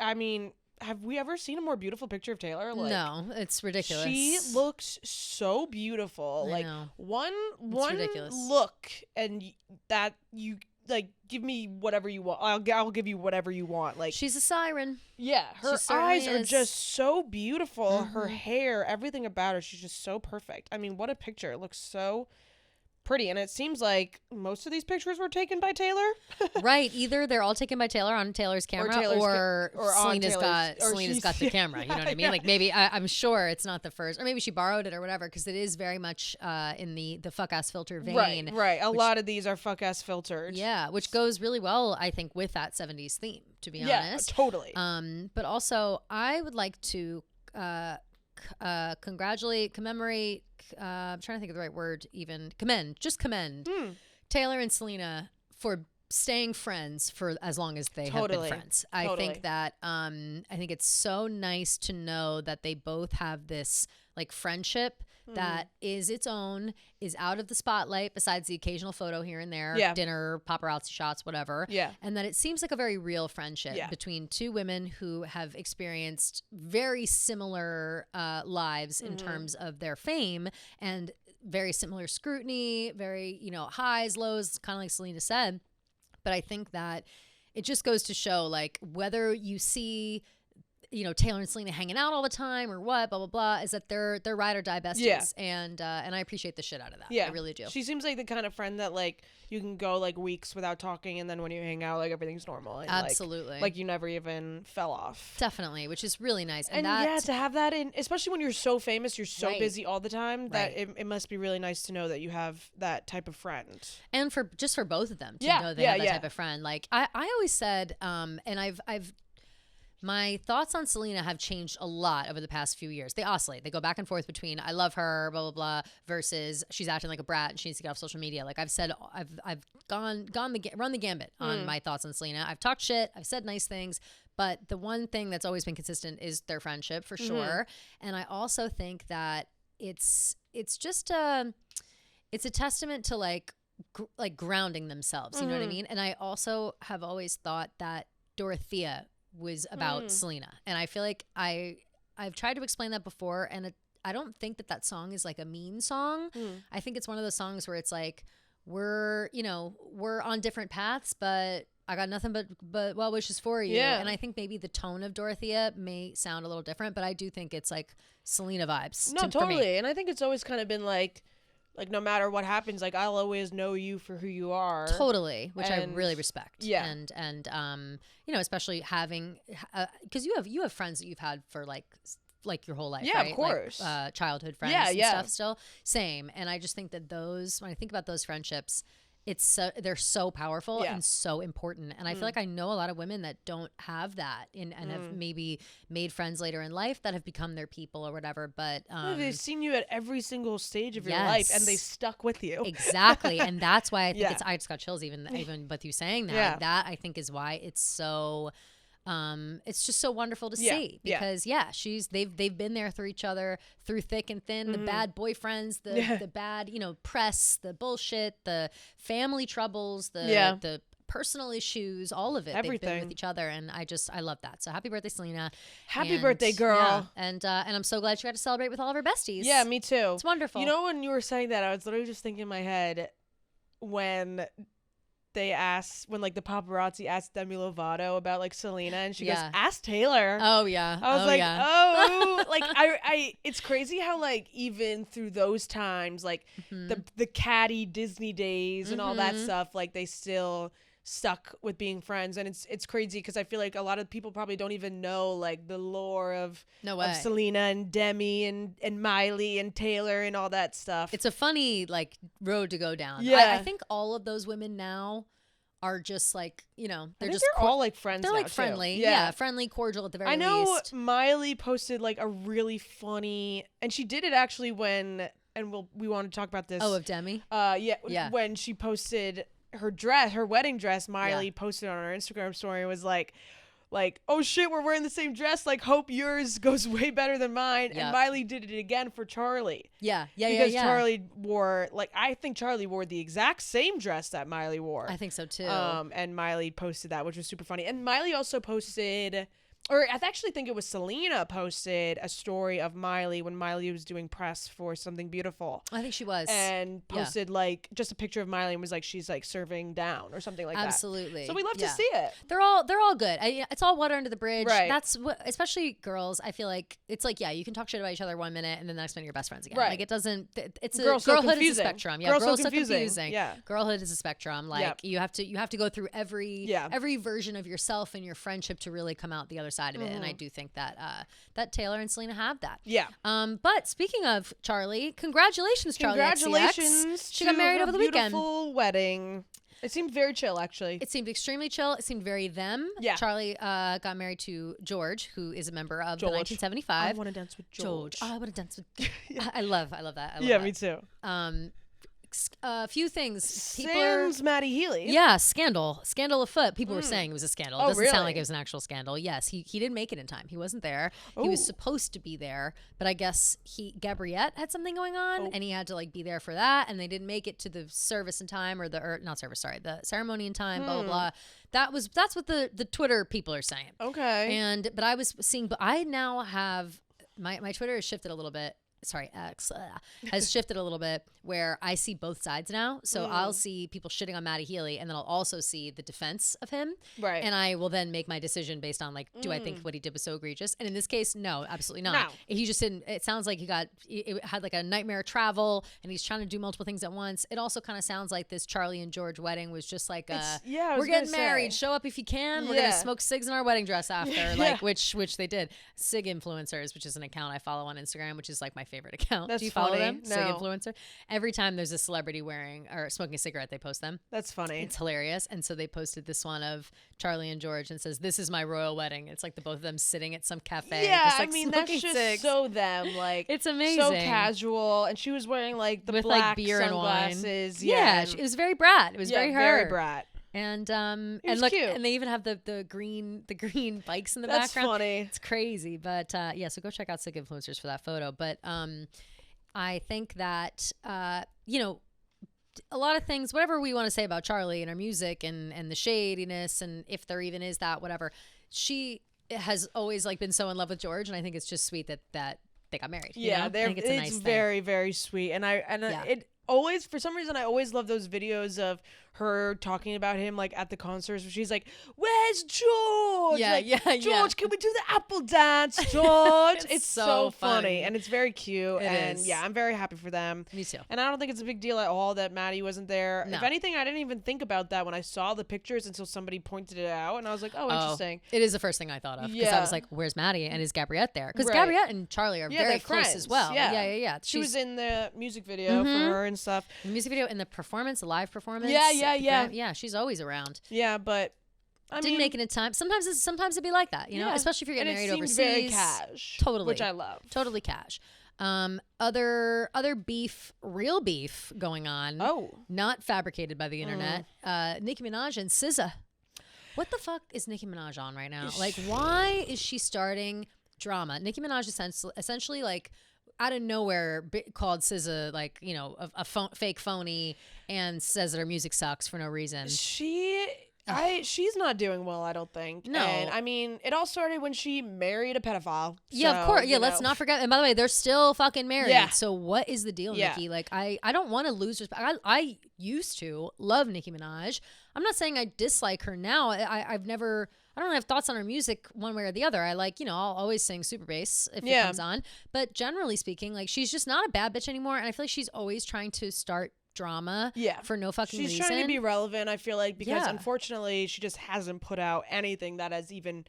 I mean, have we ever seen a more beautiful picture of Taylor? Like, no, it's ridiculous. She looks so beautiful. I like know. one ridiculous. look and that you like give me whatever you want. I'll give you whatever you want. Like she's a siren. Yeah, her eyes are just so beautiful. Mm-hmm. Her hair, everything about her, she's just so perfect. I mean, what a picture. It looks so pretty, and it seems like most of these pictures were taken by Taylor. Right, either they're all taken by Taylor on Taylor's camera, or Selena's got the camera. You know what I mean? Like maybe I'm sure it's not the first, or maybe she borrowed it or whatever, because it is very much in the fuck ass filter vein. Right. A lot of these are fuck ass filtered. Yeah, which goes really well, I think, with that 70s theme. To be honest, totally. But also I would like to commemorate. I'm trying to think of the right word. Even commend Taylor and Selena for staying friends for as long as they have been friends. I think that I think it's so nice to know that they both have this like friendship that is its own, is out of the spotlight besides the occasional photo here and there, dinner, paparazzi shots, whatever. Yeah. And that it seems like a very real friendship between two women who have experienced very similar lives in terms of their fame and very similar scrutiny, very, highs, lows, kind of like Selena said. But I think that it just goes to show, like, whether you see Taylor and Selena hanging out all the time or what, blah, blah, blah, is that they're ride or die besties. Yeah. And I appreciate the shit out of that. Yeah. I really do. She seems like the kind of friend that, like, you can go, like, weeks without talking, and then when you hang out, like, everything's normal. And, absolutely. Like, you never even fell off. Definitely, which is really nice. And to have that in, especially when you're so famous, you're so busy all the time, that it must be really nice to know that you have that type of friend. And for both of them to know they have that type of friend. Like, I always said, and I've my thoughts on Selena have changed a lot over the past few years. They oscillate. They go back and forth between I love her, blah, blah, blah, versus she's acting like a brat and she needs to get off social media. Like I've said, I've run the gambit on my thoughts on Selena. I've talked shit. I've said nice things. But the one thing that's always been consistent is their friendship for sure. And I also think that it's just it's a testament to like grounding themselves. You know what I mean? And I also have always thought that Dorothea was about Selena, and I feel like I've tried to explain that before, and I don't think that song is like a mean song. I think it's one of those songs where it's like we're on different paths, but I got nothing but well wishes for you. And I think maybe the tone of Dorothea may sound a little different, but I do think it's like Selena vibes. No, totally. And I think it's always kind of been like no matter what happens, like I'll always know you for who you are. Totally, which I really respect. Yeah, and especially having because you have friends that you've had for like your whole life. Yeah, right? Of course. Like, childhood friends. And stuff. Still same. And I just think that when I think about those friendships, they're so powerful and so important. And I feel like I know a lot of women that don't have that and have maybe made friends later in life that have become their people or whatever. But they've seen you at every single stage of your life and they stuck with you. Exactly. And that's why I think I just got chills even with you saying that. Like, that I think is why it's so it's just so wonderful to see because they've been there through each other through thick and thin, the bad boyfriends, the bad, press, the bullshit, the family troubles, the personal issues, all of it. Everything. They've been with each other, and I love that. So happy birthday, Selena. Happy birthday, girl. Yeah, and I'm so glad she got to celebrate with all of her besties. Yeah, me too. It's wonderful. You know, when you were saying that, I was literally just thinking in my head when like the paparazzi asked Demi Lovato about like Selena, and she goes, ask Taylor. Oh yeah. I was like, I it's crazy how like even through those times, like the catty Disney days and all that stuff, like they still stuck with being friends, and it's crazy because I feel like a lot of people probably don't even know like the lore of Selena and Demi and Miley and Taylor and all that stuff. It's a funny like road to go down. Yeah. I think all of those women now are just like, you know, they're all like friends. They're now, like too. friendly. Yeah, friendly, cordial at the very least. I know Miley posted like a really funny, and she did it actually when, and we want to talk about this. Oh, of Demi? Yeah. When she posted her wedding dress, Miley posted on her Instagram story and was like, oh shit, we're wearing the same dress. Like, hope yours goes way better than mine. Yep. And Miley did it again for Charlie. Because Charlie wore, like, I think Charlie wore the exact same dress that Miley wore. I think so too. And Miley posted that, which was super funny. And Miley also posted, or I actually think it was Selena posted a story of Miley when Miley was doing press for Something Beautiful. I think she was. And posted like just a picture of Miley and was like, she's like serving down or something like that. Absolutely. So we love to see it. They're all good. It's all water under the bridge. Right. That's what, especially girls, I feel like it's like, you can talk shit about each other 1 minute and then the next minute you're best friends again. Right. Like it doesn't, it's girlhood is a spectrum. Yeah. Girls so confusing. Yeah. Girlhood is a spectrum. Like you have to go through every version of yourself and your friendship to really come out the other side of it. And I do think that that Taylor and Selena have that. Yeah. But speaking of Charlie, congratulations, Charlie. Congratulations. She got married over the weekend. Beautiful wedding. It seemed very chill, actually. It seemed extremely chill. It seemed very them. Yeah. Charlie got married to George, who is a member of the 1975. I want to dance with George. I want to dance with. I love that. I love that. Me too. A few things. Sans Maddie Healy. Yeah, scandal afoot. People were saying it was a scandal. It doesn't sound really? like it was an actual scandal. Yes, he didn't make it in time. He wasn't there. He was supposed to be there, but I guess Gabriette had something going on, and he had to like be there for that, and they didn't make it to the service in time, the ceremony in time. Blah blah blah. That's what the Twitter people are saying. Okay. But I was seeing, but I now have my Twitter has shifted a little bit. Sorry, X has shifted a little bit where I see both sides now. So I'll see people shitting on Matty Healy, and then I'll also see the defense of him. Right. And I will then make my decision based on like, do I think what he did was so egregious? And in this case, no, absolutely not. No. He just didn't. It sounds like it had like a nightmare travel, and he's trying to do multiple things at once. It also kind of sounds like this Charlie and George wedding was just like we're getting married. Show up if you can. We're gonna smoke cigs in our wedding dress after, like which they did. Sig Influencers, which is an account I follow on Instagram, which is like my favorite account. That's Do you follow funny. them? No. Sig Influencer. Every time there's a celebrity wearing or smoking a cigarette, they post them. That's funny. It's hilarious. And so they posted this one of Charlie and George and says, "This is my royal wedding." It's like the both of them sitting at some cafe. Yeah, just, like, I mean that's just cigs. so them. Like it's amazing, so casual, and she was wearing like the with black like beer sunglasses. and wine. Yeah, it was very brat. It was very her. Very brat. And was look, cute. and they even have the green bikes in the That's background. funny. It's crazy, but so go check out Sig Influencers for that photo. But I think that a lot of things, whatever we want to say about Charlie and her music and the shadiness, and if there even is that, whatever, she has always like been so in love with George, and I think it's just sweet that they got married. Yeah, I think it's a nice thing. Very, very sweet, and it always, for some reason, I always love those videos of her talking about him like at the concerts where she's like, "Where's George? George, can we do the apple dance, George?" It's so funny and it's very cute. I'm very happy for them. Me too. And I don't think it's a big deal at all that Maddie wasn't there. No. If anything, I didn't even think about that when I saw the pictures until somebody pointed it out, and I was like, "Oh, interesting." It is the first thing I thought of because I was like, "Where's Maddie? And is Gabriette there?" Because Right. Gabriette and Charlie are very close friends. as well. Yeah. She was in the music video for her and stuff. The music video and the performance, the live performance. Yeah. She's always around. Yeah, but didn't make it in time. Sometimes it'd be like that, especially if you're getting married overseas. Very cash, totally, which I love. Totally cash. Other beef, real beef going on. Oh, not fabricated by the internet. Nicki Minaj and SZA. What the fuck is Nicki Minaj on right now? Like, why is she starting drama? Nicki Minaj essentially like out of nowhere called SZA like a fake phony and says that her music sucks for no reason. She's not doing well, I don't think. No. And I mean, it all started when she married a pedophile. Yeah, of course. Yeah, let's not forget. And by the way, they're still fucking married. Yeah. So what is the deal, Nicki? Like, I don't want to lose respect. I used to love Nicki Minaj. I'm not saying I dislike her now. I don't have thoughts on her music one way or the other. I like, I'll always sing Super Bass if it comes on. But generally speaking, like, she's just not a bad bitch anymore. And I feel like she's always trying to start drama for no fucking reason. She's trying to be relevant, I feel like, because unfortunately she just hasn't put out anything that has even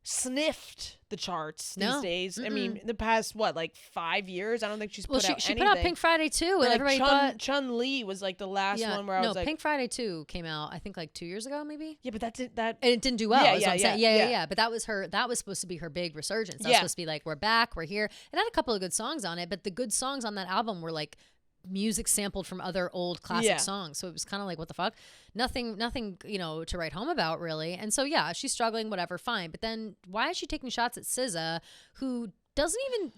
sniffed the charts these days. I mean, the past 5 years, I don't think she's put out anything. She put out Pink Friday 2, and everybody thought Chun-Li was like the last one where I was like, Pink Friday 2 came out I think like 2 years ago maybe. Yeah, but and it didn't do well. That's what I'm saying. Yeah. But that was supposed to be her big resurgence. That was supposed to be like, we're back, we're here. It had a couple of good songs on it, but the good songs on that album were like music sampled from other old classic songs. So it was kind of like, what the fuck? Nothing, to write home about really. And so, yeah, she's struggling, whatever, fine. But then why is she taking shots at SZA, who doesn't even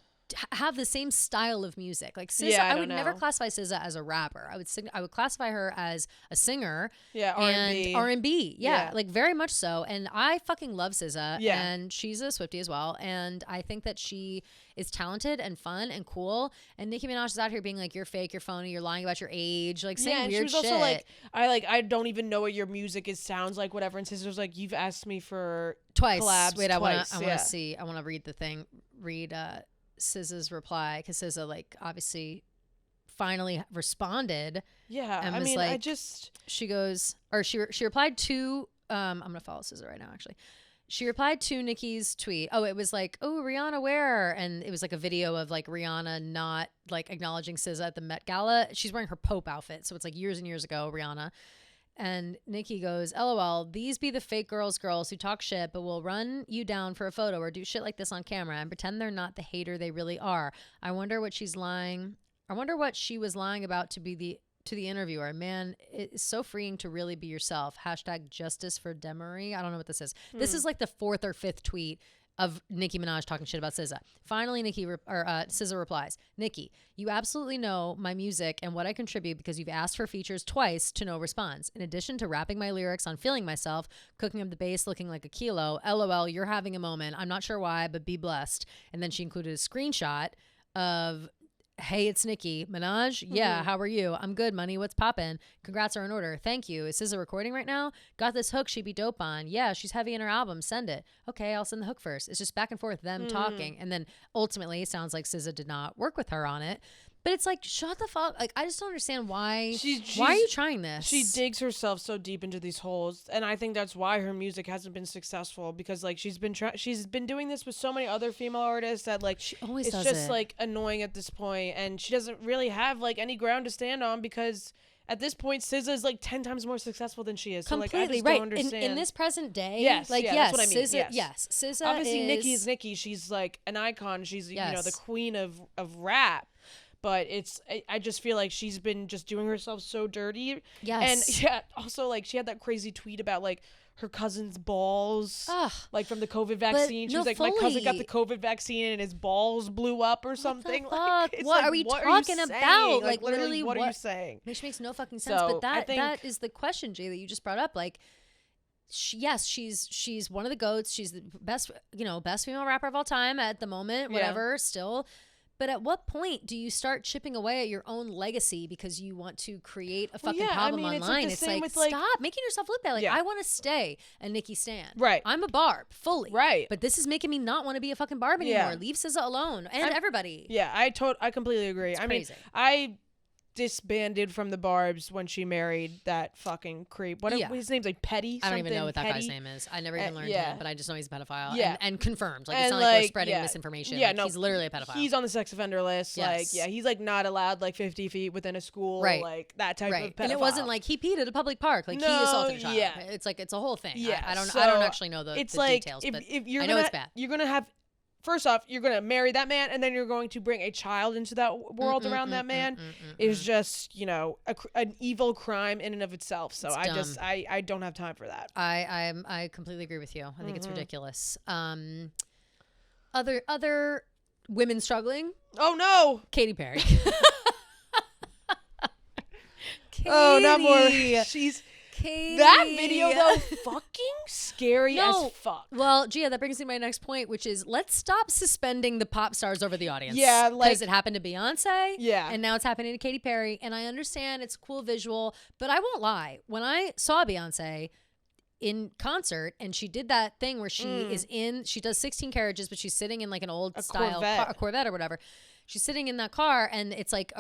have the same style of music? Like SZA, I would never classify SZA as a rapper. I would classify her as a singer. Yeah, R&B. R&B, yeah, like very much so. And I fucking love SZA. Yeah. And she's a Swiftie as well. And I think that she is talented and fun and cool. And Nicki Minaj is out here being like, you're fake, you're phony, you're lying about your age, like saying weird shit. Also like, I don't even know what your music sounds like, whatever. And SZA's like, you've asked me for twice. Collabs Wait, twice. I want to see. I want to read the thing. SZA's reply, because SZA like obviously finally responded. Yeah, and was like, she goes, or she replied to I'm gonna follow SZA right now actually. She replied to Nicki's tweet. Oh, it was like, oh, Rihanna where? And it was like a video of like Rihanna not like acknowledging SZA at the Met Gala. She's wearing her Pope outfit, so it's like years and years ago, Rihanna. And Nicki goes, LOL, these be the fake girls who talk shit but will run you down for a photo or do shit like this on camera and pretend they're not the hater they really are. I wonder what she was lying about to the interviewer. Man, it's so freeing to really be yourself. # justice for Demery. I don't know what this is. This is like the 4th or 5th tweet of Nicki Minaj talking shit about SZA. Finally, SZA replies, Nicki, you absolutely know my music and what I contribute because you've asked for features twice to no response. In addition to rapping my lyrics on Feeling Myself, cooking up the bass looking like a kilo, LOL, you're having a moment. I'm not sure why, but be blessed. And then she included a screenshot of, hey, it's Nicki Minaj. Yeah, how are you? I'm good, money. What's poppin'? Congrats are in order. Thank you. Is SZA recording right now? Got this hook she'd be dope on. Yeah, she's heavy in her album. Send it. Okay, I'll send the hook first. It's just back and forth, them talking. And then ultimately, it sounds like SZA did not work with her on it. But it's like, shut the fuck. Like, I just don't understand why. Why are you trying this? She digs herself so deep into these holes, and I think that's why her music hasn't been successful. Because like she's been doing this with so many other female artists that like she always it's does just like annoying at this point, and she doesn't really have like any ground to stand on because at this point SZA is like 10 times more successful than she is. Completely so, like, I just right. Don't understand. In this present day, yes, like that's what I mean. SZA, yes, SZA obviously is... Nicki is Nicki. She's like an icon. She's the queen of rap. But I just feel like she's been just doing herself so dirty. Yes. And also like she had that crazy tweet about like her cousin's balls, like from the COVID vaccine. She was like, my cousin got the COVID vaccine and his balls blew up or something. What are we talking about? Like literally, what are you saying? Which makes no fucking sense. But that is the question, Jay, that you just brought up. Like, she's one of the GOATs. She's the best female rapper of all time at the moment. Whatever, still. But at what point do you start chipping away at your own legacy because you want to create a fucking problem online? It's like, stop making yourself look bad. Like, I want to stay a Nicki stan. Right. I'm a Barb, fully. Right. But this is making me not want to be a fucking Barb anymore. Leave SZA alone. And everybody. Yeah, I completely agree. It's crazy. I disbanded from the Barbs when she married that fucking creep. His name's like Petty. I don't even know what that guy's name is. I never even learned him, but I just know he's a pedophile. Yeah, and confirmed. Like, it's not like we're spreading misinformation. Yeah, like, he's literally a pedophile. He's on the sex offender list. Yes. Like, he's like not allowed like 50 feet within a school. Right. Like that type of pedophile. And it wasn't like he peed at a public park. Like, he assaulted a child. Yeah. It's like it's a whole thing. Yeah. I don't actually know the details. But I know it's bad. You're gonna have. First off, you're going to marry that man, and then you're going to bring a child into that world around that man. Is just, an evil crime in and of itself. So I don't have time for that. I completely agree with you. I think it's ridiculous. Other women struggling. Oh no, Katy Perry. Oh, not more. That video though, fucking scary as fuck. Well, Gia, that brings me to my next point, which is let's stop suspending the pop stars over the audience. Yeah, like, because it happened to Beyonce. Yeah, and now it's happening to Katy Perry. And I understand it's a cool visual, but I won't lie. When I saw Beyonce in concert and she did that thing where she does 16 carriages, but she's sitting in like an old style Corvette or whatever. she's sitting in that car and it's like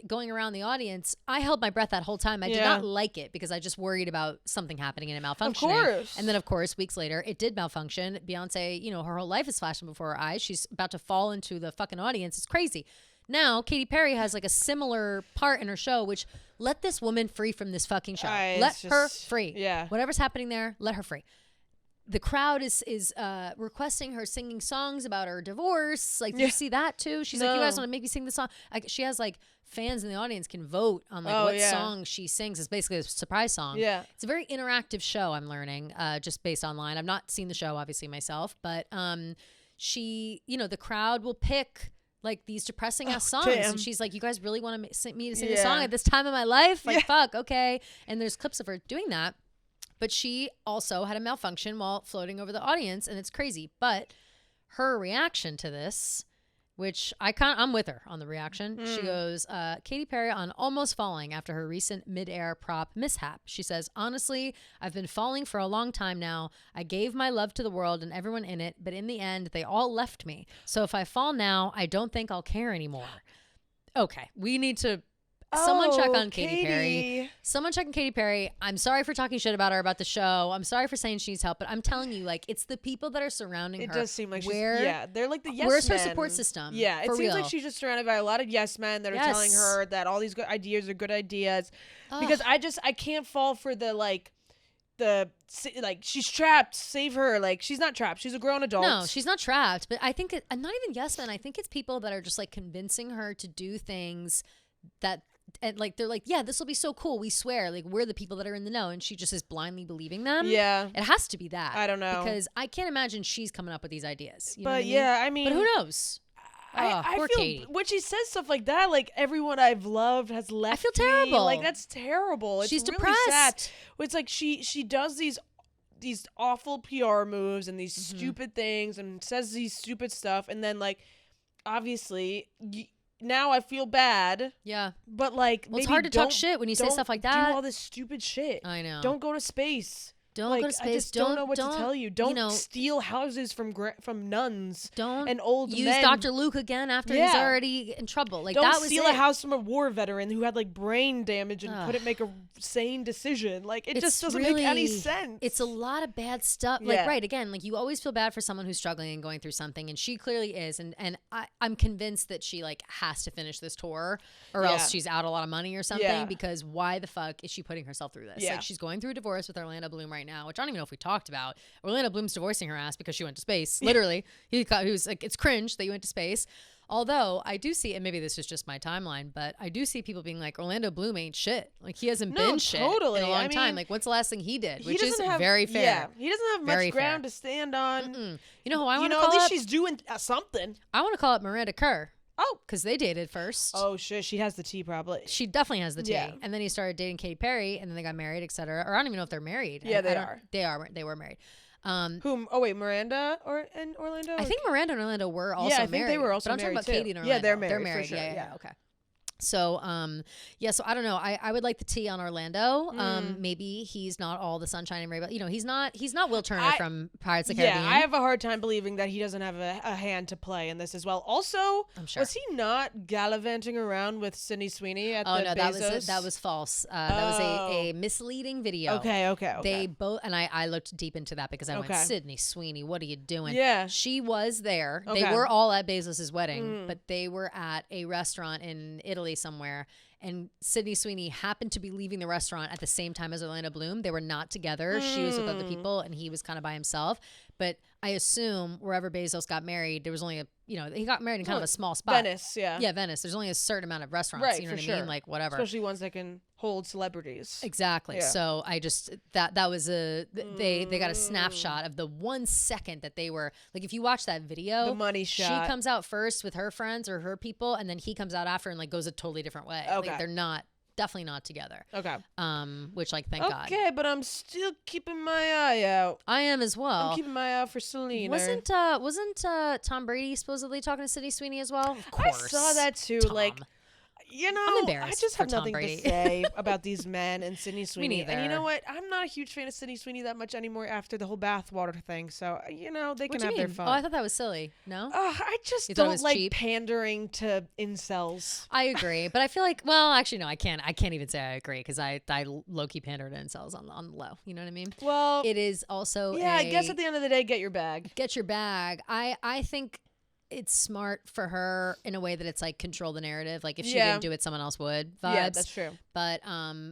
going around the audience. I held my breath that whole time. I did not like it because I just worried about something happening and it malfunctioning. Of course. And then of course, weeks later, it did malfunction. Beyonce, you know, her whole life is flashing before her eyes. She's about to fall into the fucking audience. It's crazy. Now, Katy Perry has like a similar part in her show, which let this woman free from this fucking show. Let her free. Yeah. Whatever's happening there, let her free. The crowd is requesting her singing songs about her divorce. Like, do you see that too? She's like, you guys want to make me sing the song? She has like fans in the audience can vote on like what song she sings. It's basically a surprise song. Yeah. It's a very interactive show, I'm learning, just based online. I've not seen the show, obviously, myself, but she, you know, the crowd will pick like these depressing ass songs. Damn. And she's like, you guys really want me to sing the song at this time of my life? Like, fuck, okay. And there's clips of her doing that. But she also had a malfunction while floating over the audience, and it's crazy. But her reaction to this, which I'm with her on the reaction. She goes, Katy Perry on almost falling after her recent mid-air prop mishap. She says, honestly, I've been falling for a long time now. I gave my love to the world and everyone in it, but in the end, they all left me. So if I fall now, I don't think I'll care anymore. Okay, we need to... Someone check on Katy Perry. Someone check on Katy Perry. I'm sorry for talking shit about her about the show. I'm sorry for saying she needs help, but I'm telling you, like, it's the people that are surrounding her. It does seem like they're like the yes where's men. Her support system? Yeah, it seems real. like she's just surrounded by a lot of yes men that are telling her that all these good ideas are good ideas. Ugh. Because I can't fall for the she's trapped, save her. Like, she's not trapped. She's a grown adult. No, she's not trapped. But I think not even yes men. I think it's people that are just like convincing her to do things that. And like they're like, yeah, this will be so cool. We swear, like we're the people that are in the know, and she just is blindly believing them. Yeah, it has to be that. I don't know, because I can't imagine she's coming up with these ideas. You know but what I mean, but who knows? I poor feel Katy. when she says stuff like that, like everyone I've loved has left. I feel me. terrible. Like that's terrible. It's she's really depressed. Sad. It's like she does these awful PR moves and these stupid things and says these stupid stuff, and then like obviously. Now I feel bad. Yeah. But like, well, it's hard to talk shit when you say stuff like that. Do all this stupid shit. I know. Don't go to space. Don't go to space. I just don't know what to tell you. Don't steal houses from nuns. Don't old use men. Dr. Luke again after he's already in trouble. Like, don't that was steal a house from a war veteran who had like brain damage and couldn't make a sane decision. Like, it just doesn't make any sense. It's a lot of bad stuff. Like, right, again, like you always feel bad for someone who's struggling and going through something, and she clearly is. And I'm convinced that she like has to finish this tour, or else she's out a lot of money or something. Yeah. Because why the fuck is she putting herself through this? Yeah. Like, she's going through a divorce with Orlando Bloom right now, which I don't even know if we talked about. Orlando Bloom's divorcing her ass because she went to space. Literally. He was like, it's cringe that you went to space. Although I do see, and maybe this is just my timeline, but I do see people being like, Orlando Bloom ain't shit. Like, he hasn't been shit in a long time. Like, what's the last thing he did? Which is very fair. Yeah, he doesn't have much ground to stand on. You know who I want to call up? At least she's doing something. I want to call up Miranda Kerr. Oh, because they dated first. Oh shit, she has the tea probably. She definitely has the tea. Yeah. And then he started dating Katy Perry, and then they got married, etc. Or I don't even know if they're married. Yeah, they are. They were married. Whom? Oh wait, Miranda and Orlando. I think Miranda and Orlando were also married. Yeah, I think they were also married. But I'm talking about Katy and Orlando. Yeah, they're married. They're married. For sure. Yeah. Okay. So, so I don't know. I would like the tea on Orlando. Maybe he's not all the sunshine and rainbow. You know, he's not Will Turner from Pirates of the Caribbean. Yeah, I have a hard time believing that he doesn't have a hand to play in this as well. Also, I'm sure. Was he not gallivanting around with Sydney Sweeney at the Bezos? that was false. That was a misleading video. Okay. They both, and I looked deep into that because I went, Sydney Sweeney, what are you doing? Yeah. She was there. Okay. They were all at Bezos' wedding, but they were at a restaurant in Italy somewhere, and Sydney Sweeney happened to be leaving the restaurant at the same time as Orlando Bloom. They were not together. She was with other people, and he was kind of by himself. But I assume wherever Bezos got married, there was only he got married in kind of a small spot. Venice, yeah. Yeah, Venice. There's only a certain amount of restaurants, right, you know what sure. I mean? Like, whatever. Especially ones that can hold celebrities. Exactly. Yeah. So I just, that was they got a snapshot of the 1 second that they were, like, if you watch that video. The money shot. She comes out first with her friends or her people, and then he comes out after and, like, goes a totally different way. Okay. Like, they're definitely not together. Okay. Which, like, thank God. Okay, but I'm still keeping my eye out. I am as well. I'm keeping my eye out for Selena. Wasn't Tom Brady supposedly talking to Sydney Sweeney as well? Of course. I saw that too. Tom. Like, You know, I'm embarrassed I just for have Tom nothing Brady. to say about these men and Sydney Sweeney. And you neither. know what? I'm not a huge fan of Sydney Sweeney that much anymore after the whole bathwater thing. So, you know, they What can do you have mean? their fun. Oh, I thought that was silly. No? I just You thought it don't was like cheap? pandering to incels. I agree, but I feel like, well, actually, no, I can't even say I agree because I low-key pander to incels on the low. You know what I mean? Well, It is also yeah, I guess at the end of the day, get your bag. get your bag. I think it's smart for her in a way that it's like control the narrative. Like if she didn't do it, someone else would. Vibes. Yeah, that's true. But I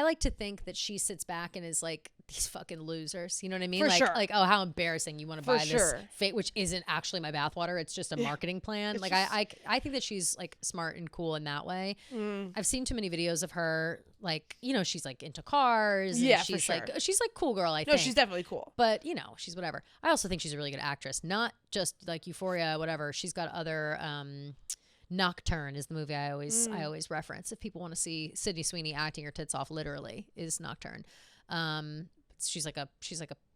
like to think that she sits back and is like, these fucking losers. You know what I mean? For like sure. like, oh, how embarrassing, you want to buy For this sure. fate, which isn't actually my bathwater. It's just a marketing plan. It's Like just- I think that she's like smart and cool in that way. Mm. I've seen too many videos of her, like, you know, she's like into cars. And Yeah, for she's sure. she's like cool girl, I No, think. she's definitely cool. But, you know, she's whatever. I also think she's a really good actress. Not just like Euphoria, whatever. She's got other Nocturne is the movie I always reference. If people want to see Sydney Sweeney acting her tits off, literally, is Nocturne. She's like a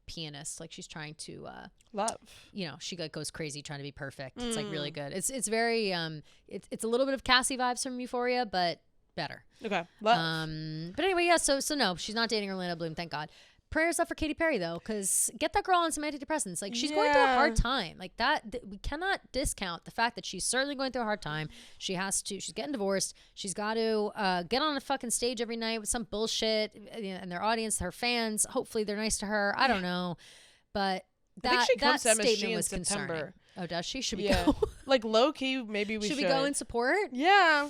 pianist. Like she's trying to Love. you know, she like goes crazy trying to be perfect. It's like really good. It's very it's a little bit of Cassie vibes from Euphoria, but better. Okay. Love. But anyway, yeah, so no, she's not dating Orlando Bloom, thank God. Prayers up for Katy Perry though, because get that girl on some antidepressants. Like she's going through a hard time. Like we cannot discount the fact that she's certainly going through a hard time. She's getting divorced. She's got to get on a fucking stage every night with some bullshit, and their audience, her fans. Hopefully they're nice to her. I don't know, but I think she comes to that MSG statement in was September. concerning. Oh, does she? Should we Yeah. go? Like low key, maybe we should. Should we go in support? Yeah.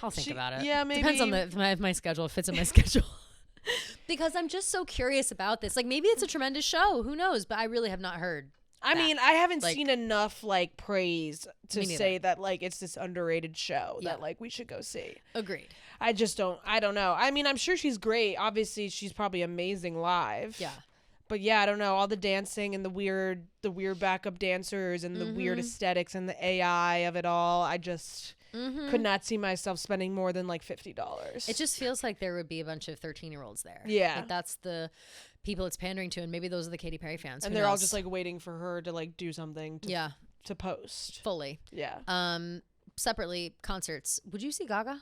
I'll think about it. Yeah, maybe. Depends on if my schedule fits in my schedule. Because I'm just so curious about this. Like maybe it's a tremendous show. Who knows? But I really have not heard. I mean, I haven't Like- seen enough like praise to Me neither. say that like it's this underrated show Yeah. that like we should go see. Agreed. I don't know. I mean, I'm sure she's great. Obviously, she's probably amazing live. Yeah. But yeah, I don't know. All the dancing and the weird backup dancers and the weird aesthetics and the AI of it all. I just could not see myself spending more than like $50. It just feels like there would be a bunch of 13-year-olds there. Yeah. Like that's the people it's pandering to, and maybe those are the Katy Perry fans. and Who they're all knows? just like waiting for her to like do something to post. fully. Yeah. Separately, concerts. Would you see Gaga?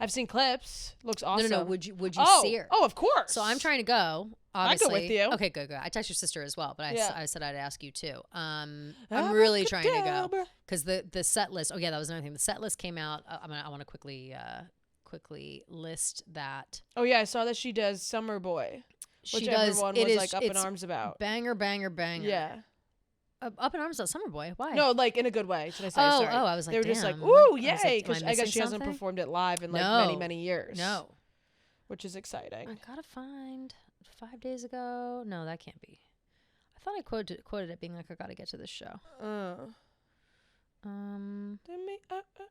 I've seen clips. Looks awesome. No. Would you see her? Oh, of course. So I'm trying to go. I'd go Obviously. with you. Okay, good. I texted your sister as well, but Yeah. I said I'd ask you too. I'm really trying to go Abracadabra. because the set list. Oh yeah, that was another thing. The set list came out. I want to quickly list that. Oh yeah, I saw that she does Summer Boy, which She does. everyone It was is like up in it's arms about. banger. Yeah. Up in arms about Summer Boy. Why? No, like in a good way. Should I say? Oh, Sorry. I was like, they were just like, damn. ooh, I was like, yay, am because I I guess missing she hasn't something? performed it live in like No. many years. No. Which is exciting. I gotta find 5 days ago. No, that can't be. I thought I quoted it being like, I gotta get to this show.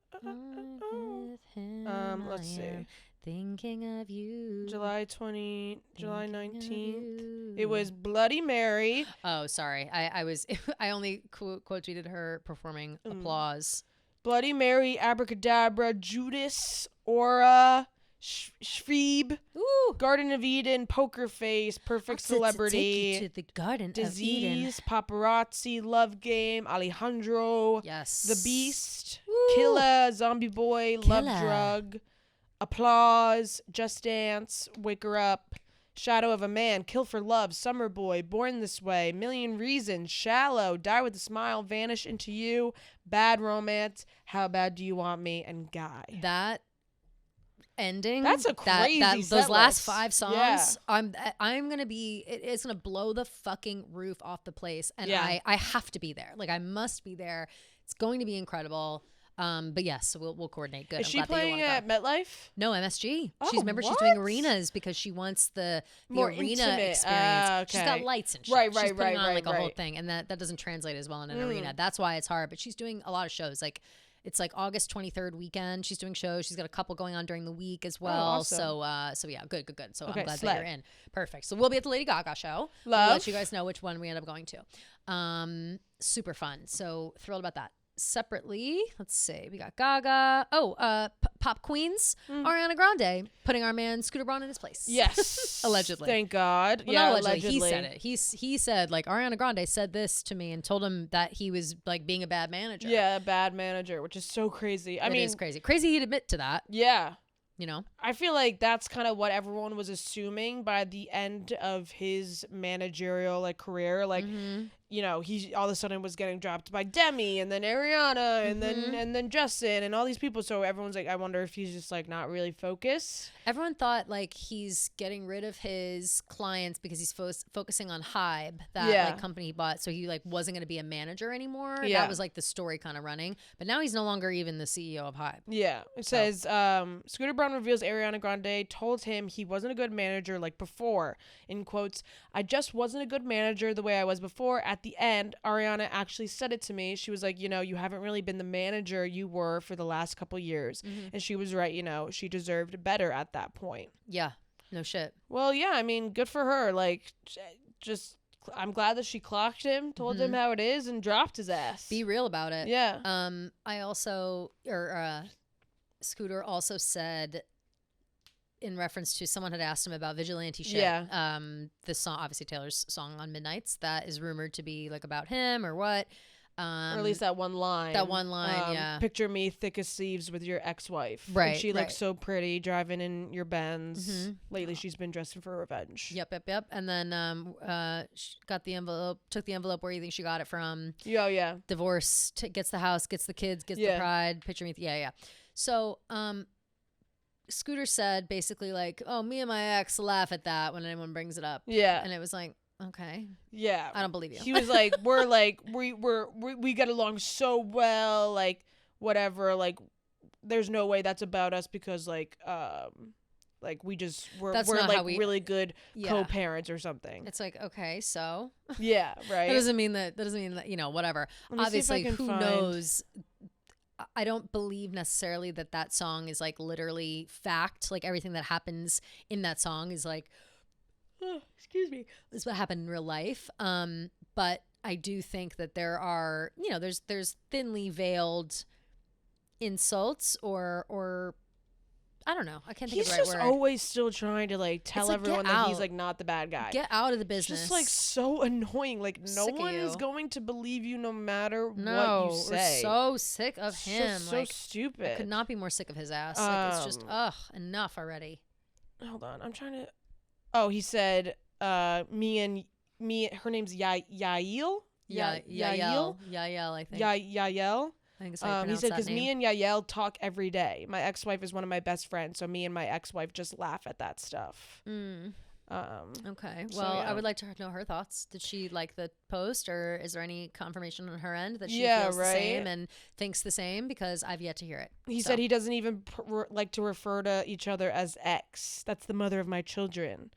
With him Let's I see. am thinking of you. July thinking 19th. of It was Bloody Mary. Oh, sorry. I was I only quote tweeted her performing Applause. Bloody Mary, Abracadabra, Judas, Aura, Shreeb, Ooh. Garden of Eden, Poker Face, Perfect Take you Celebrity, to the Garden of Eden. Disease, Paparazzi, Love Game, Alejandro, Yes. The Beast, Woo. Killa, Zombie Boy, Love Killa. Drug, Applause, Just Dance, Wake Her Up, Shadow of a Man, Kill for Love, Summer Boy, Born This Way, Million Reasons, Shallow, Die with a Smile, Vanish Into You, Bad Romance, How Bad Do You Want Me, and Guy. That ending. That's a crazy those set last list. 5 songs. Yeah. I'm gonna be. It's gonna blow the fucking roof off the place, and Yeah. I have to be there. Like I must be there. It's going to be incredible. But yes, so we'll coordinate. Good. Is I'm she glad that you playing wanna at go. MetLife? No, MSG. Oh, She's what? doing arenas because she wants the More arena intimate. experience. She's got Okay. lights and shit. Right, She's right, putting right, on like right, a whole right. thing, and that doesn't translate as well in an arena. That's why it's hard. But she's doing a lot of shows. Like it's like August 23rd weekend. She's doing shows. She's got a couple going on during the week as well. awesome. So yeah, good. So Okay, I'm glad slay. that you're in. Perfect. So we'll be at the Lady Gaga show. We'll Love. let you guys know which one we end up going to. Super fun. So thrilled about that. separately, let's see, we got Gaga. Pop Queens, Ariana Grande putting our man Scooter Braun in his place. Yes. Allegedly. Thank God. Well, yeah, not allegedly. He said it. He said, like, Ariana Grande said this to me and told him that he was, like, being a bad manager. Yeah, a bad manager, which is so crazy. I mean, it is crazy. Crazy he'd admit to that. Yeah. You know? I feel like that's kind of what everyone was assuming by the end of his managerial, like, career. Like, you know, he all of a sudden was getting dropped by Demi and then Ariana and then Justin and all these people. So everyone's like, I wonder if he's just, like, not really focused. Everyone thought, like, he's getting rid of his clients because he's focusing on Hybe, that like company he bought. So he, like, wasn't going to be a manager anymore. Yeah. That was, like, the story kind of running. But now he's no longer even the CEO of Hybe. Yeah. It says, Scooter Braun reveals Ariana Grande told him he wasn't a good manager like before. In quotes, I just wasn't a good manager the way I was before. At the end, Ariana actually said it to me. She was like, you know, you haven't really been the manager you were for the last couple years. And she was right, you know, she deserved better at that point. Yeah, no shit. Well, yeah, I mean, good for her. Like, just, I'm glad that she clocked him, told him how it is, and dropped his ass. Be real about it. Yeah. Scooter also said, in reference to someone had asked him about vigilante shit. Yeah. This song, obviously Taylor's song on Midnights, that is rumored to be like about him or what. Or at least that one line. Yeah. Picture me thick as thieves with your ex-wife. Right. And she looks so pretty driving in your Benz. Lately, she's been dressing for revenge. Yep. And then she got the envelope, took the envelope where you think she got it from. Yeah. Divorce, gets the house, gets the kids, gets the pride. Picture me. Yeah. So, Scooter said basically like, oh, me and my ex laugh at that when anyone brings it up. Yeah. And it was like, okay. Yeah. I don't believe you. He was like, we get along so well, like, whatever, like, there's no way that's about us because, like we're like really good co-parents or something. It's like, okay, so. Yeah, right. That doesn't mean that, you know, whatever. Obviously, who knows? I don't believe necessarily that song is like literally fact. Like everything that happens in that song is like, is what happened in real life. But I do think that there are, you know, there's thinly veiled insults or I don't know. I can't think of the right word. He's just always still trying to like tell everyone that he's like not the bad guy. Get out of the business. It's just like so annoying. Like no one is going to believe you no matter what you say. We're so sick of him. Just so stupid. I could not be more sick of his ass. Like it's just enough already. Hold on. I'm trying to. Oh, he said her name's Yael. Yael, I think. Yael. I think it's how you pronounce he said, because me and Yael talk every day. My ex-wife is one of my best friends, so me and my ex-wife just laugh at that stuff. Okay. So, well, yeah. I would like to know her thoughts. Did she like the post, or is there any confirmation on her end that she feels the same and thinks the same? Because I've yet to hear it. He said he doesn't even like to refer to each other as ex. That's the mother of my children.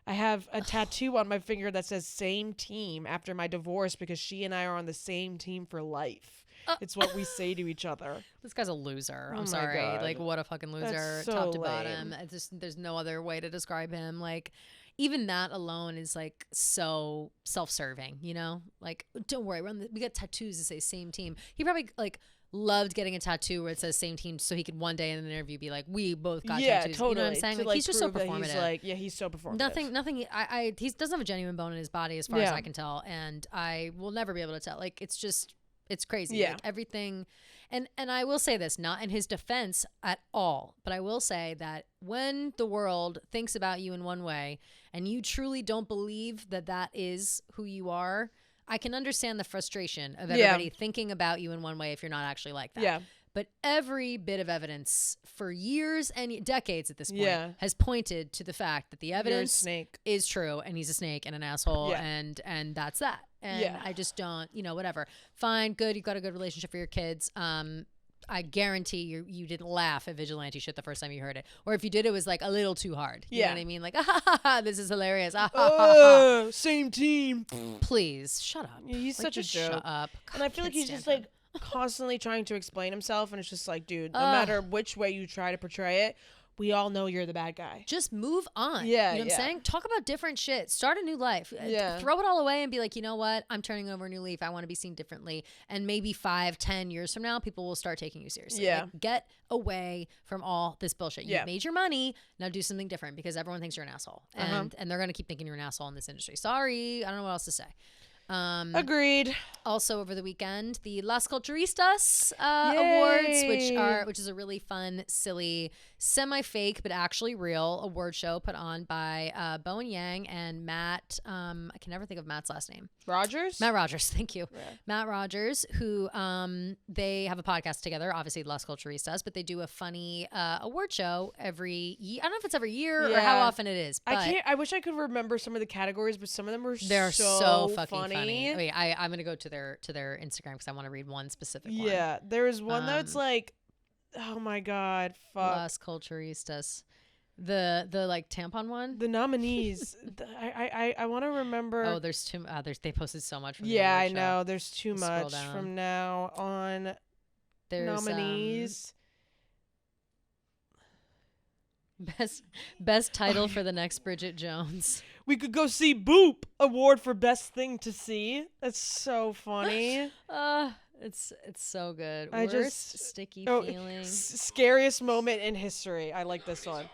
I have a tattoo on my finger that says same team after my divorce because she and I are on the same team for life. It's what we say to each other. This guy's a loser. I'm my sorry. God. Like, what a fucking loser. That's so top to lame. bottom. It's just, there's no other way to describe him. Like, even that alone is like so self-serving, you know? Like, don't worry, we got tattoos that say same team. He probably like loved getting a tattoo where it says same team so he could one day in an interview be like, we both got tattoos. Totally. You know what I'm saying? Like, he's just so performative. He's so performative. Nothing. He doesn't have a genuine bone in his body as far as I can tell, and I will never be able to tell. Like, it's just, it's crazy. Yeah. Like everything. And I will say this, not in his defense at all, but I will say that when the world thinks about you in one way and you truly don't believe that is who you are, I can understand the frustration of everybody thinking about you in one way if you're not actually like that. Yeah. But every bit of evidence for years and decades at this point has pointed to the fact that the evidence is true and he's a snake and an asshole and that's that. And I just don't, you know, whatever. Fine, good. You've got a good relationship for your kids. I guarantee you didn't laugh at vigilante shit the first time you heard it. Or if you did, it was like a little too hard. You know what I mean? Like, this is hilarious. Same team. Please, shut up. He's such a joke. Shut up. And I feel like he's just like constantly trying to explain himself. And it's just like, dude, no matter which way you try to portray it, we all know you're the bad guy. Just move on. Yeah, you know what I'm saying? Talk about different shit. Start a new life. Yeah. Throw it all away and be like, you know what? I'm turning over a new leaf. I want to be seen differently. And maybe 5-10 years from now, people will start taking you seriously. Yeah. Like, get away from all this bullshit. You've made your money. Now do something different, because everyone thinks you're an asshole. And they're going to keep thinking you're an asshole in this industry. Sorry. I don't know what else to say. Agreed. Also over the weekend, the Las Culturistas Awards, which is a really fun, silly, semi-fake but actually real award show put on by Bowen Yang and Matt. I can never think of Matt's last name. Rogers. Matt Rogers. Thank you, Yeah. Matt Rogers. Who they have a podcast together. Obviously, Las Culturistas, but they do a funny award show every year. I don't know if it's every year or how often it is. But I wish I could remember some of the categories, but some of them were they're so fucking funny. Wait, I'm gonna go to their Instagram because I want to read one specific one. Yeah, there was one that's like, oh my god, fuck. Las Culturistas, the like tampon one. The nominees. I want to remember. Oh, there's too. They posted so much. From Yeah, the I award know. show. There's too Scroll much down. from now on. There's Nominees. Best title for the next Bridget Jones. We could go see Boop award for best thing to see. That's so funny. It's so good. I Worst just- sticky Oh, feeling. Scariest moment in history. I like this one.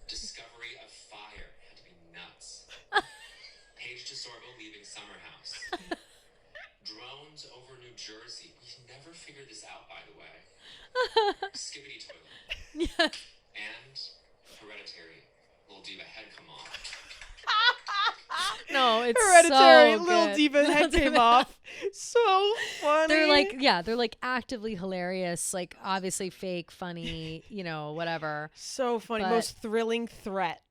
Discovery of fire had to be nuts. Paige DeSorbo leaving Summer House. Drones over New Jersey. We never figured this out, by the way. Skibbity toilet. Yeah. And Hereditary. Little diva head come off. No, it's Hereditary. so Little good. Diva head came off. So funny. They're like actively hilarious, like obviously fake, funny, whatever. So funny. But- Most thrilling threat.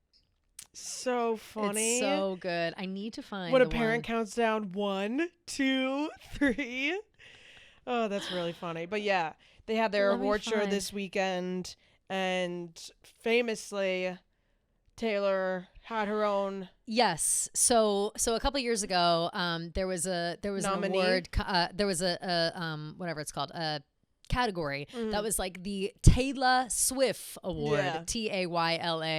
So funny. It's so good. I need to find When a the parent one. counts down 1, 2, 3. Oh, that's really funny. But yeah, they had their Let me award show find- this weekend, and famously, Taylor had her own. Yes. So a couple years ago, there was Nominee. an award. There was a whatever it's called, a category Mm. that was like the Taylor Swift Award, Yeah.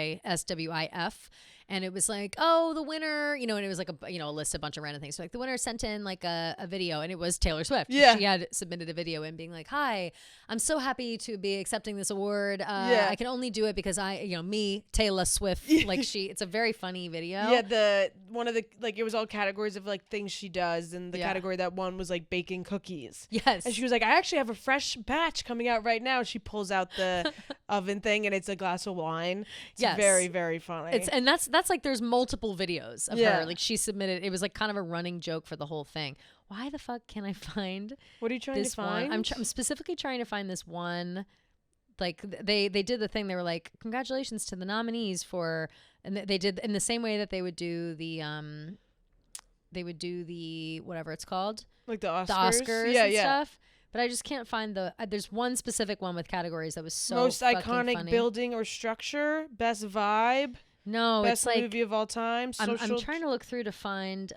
TAYLASWIF. And it was like, oh, the winner, and it was like a list, a bunch of random things. So like the winner sent in like a video, and it was Taylor Swift. Yeah. She had submitted a video and being like, hi, I'm so happy to be accepting this award. Yeah. I can only do it because me, Taylor Swift, it's a very funny video. Yeah, one of the, like, it was all categories of like things she does, and the Yeah. category that won was like baking cookies. Yes. And she was like, I actually have a fresh batch coming out right now. She pulls out the oven thing, and it's a glass of wine. It's Yes. very, very funny. And that's like there's multiple videos of Yeah. her. Like she submitted, it was like kind of a running joke for the whole thing. Why the fuck can I find What are you trying this to find? one? I'm specifically trying to find this one. Like they did the thing. They were like, congratulations to the nominees for, and they did in the same way that they would do the whatever it's called, like the Oscars. the Oscars Yeah, and yeah. stuff. But I just can't find there's one specific one with categories that was so Most fucking iconic funny. building or structure, best vibe, No, best it's like movie of all time, I'm social trying to look through to find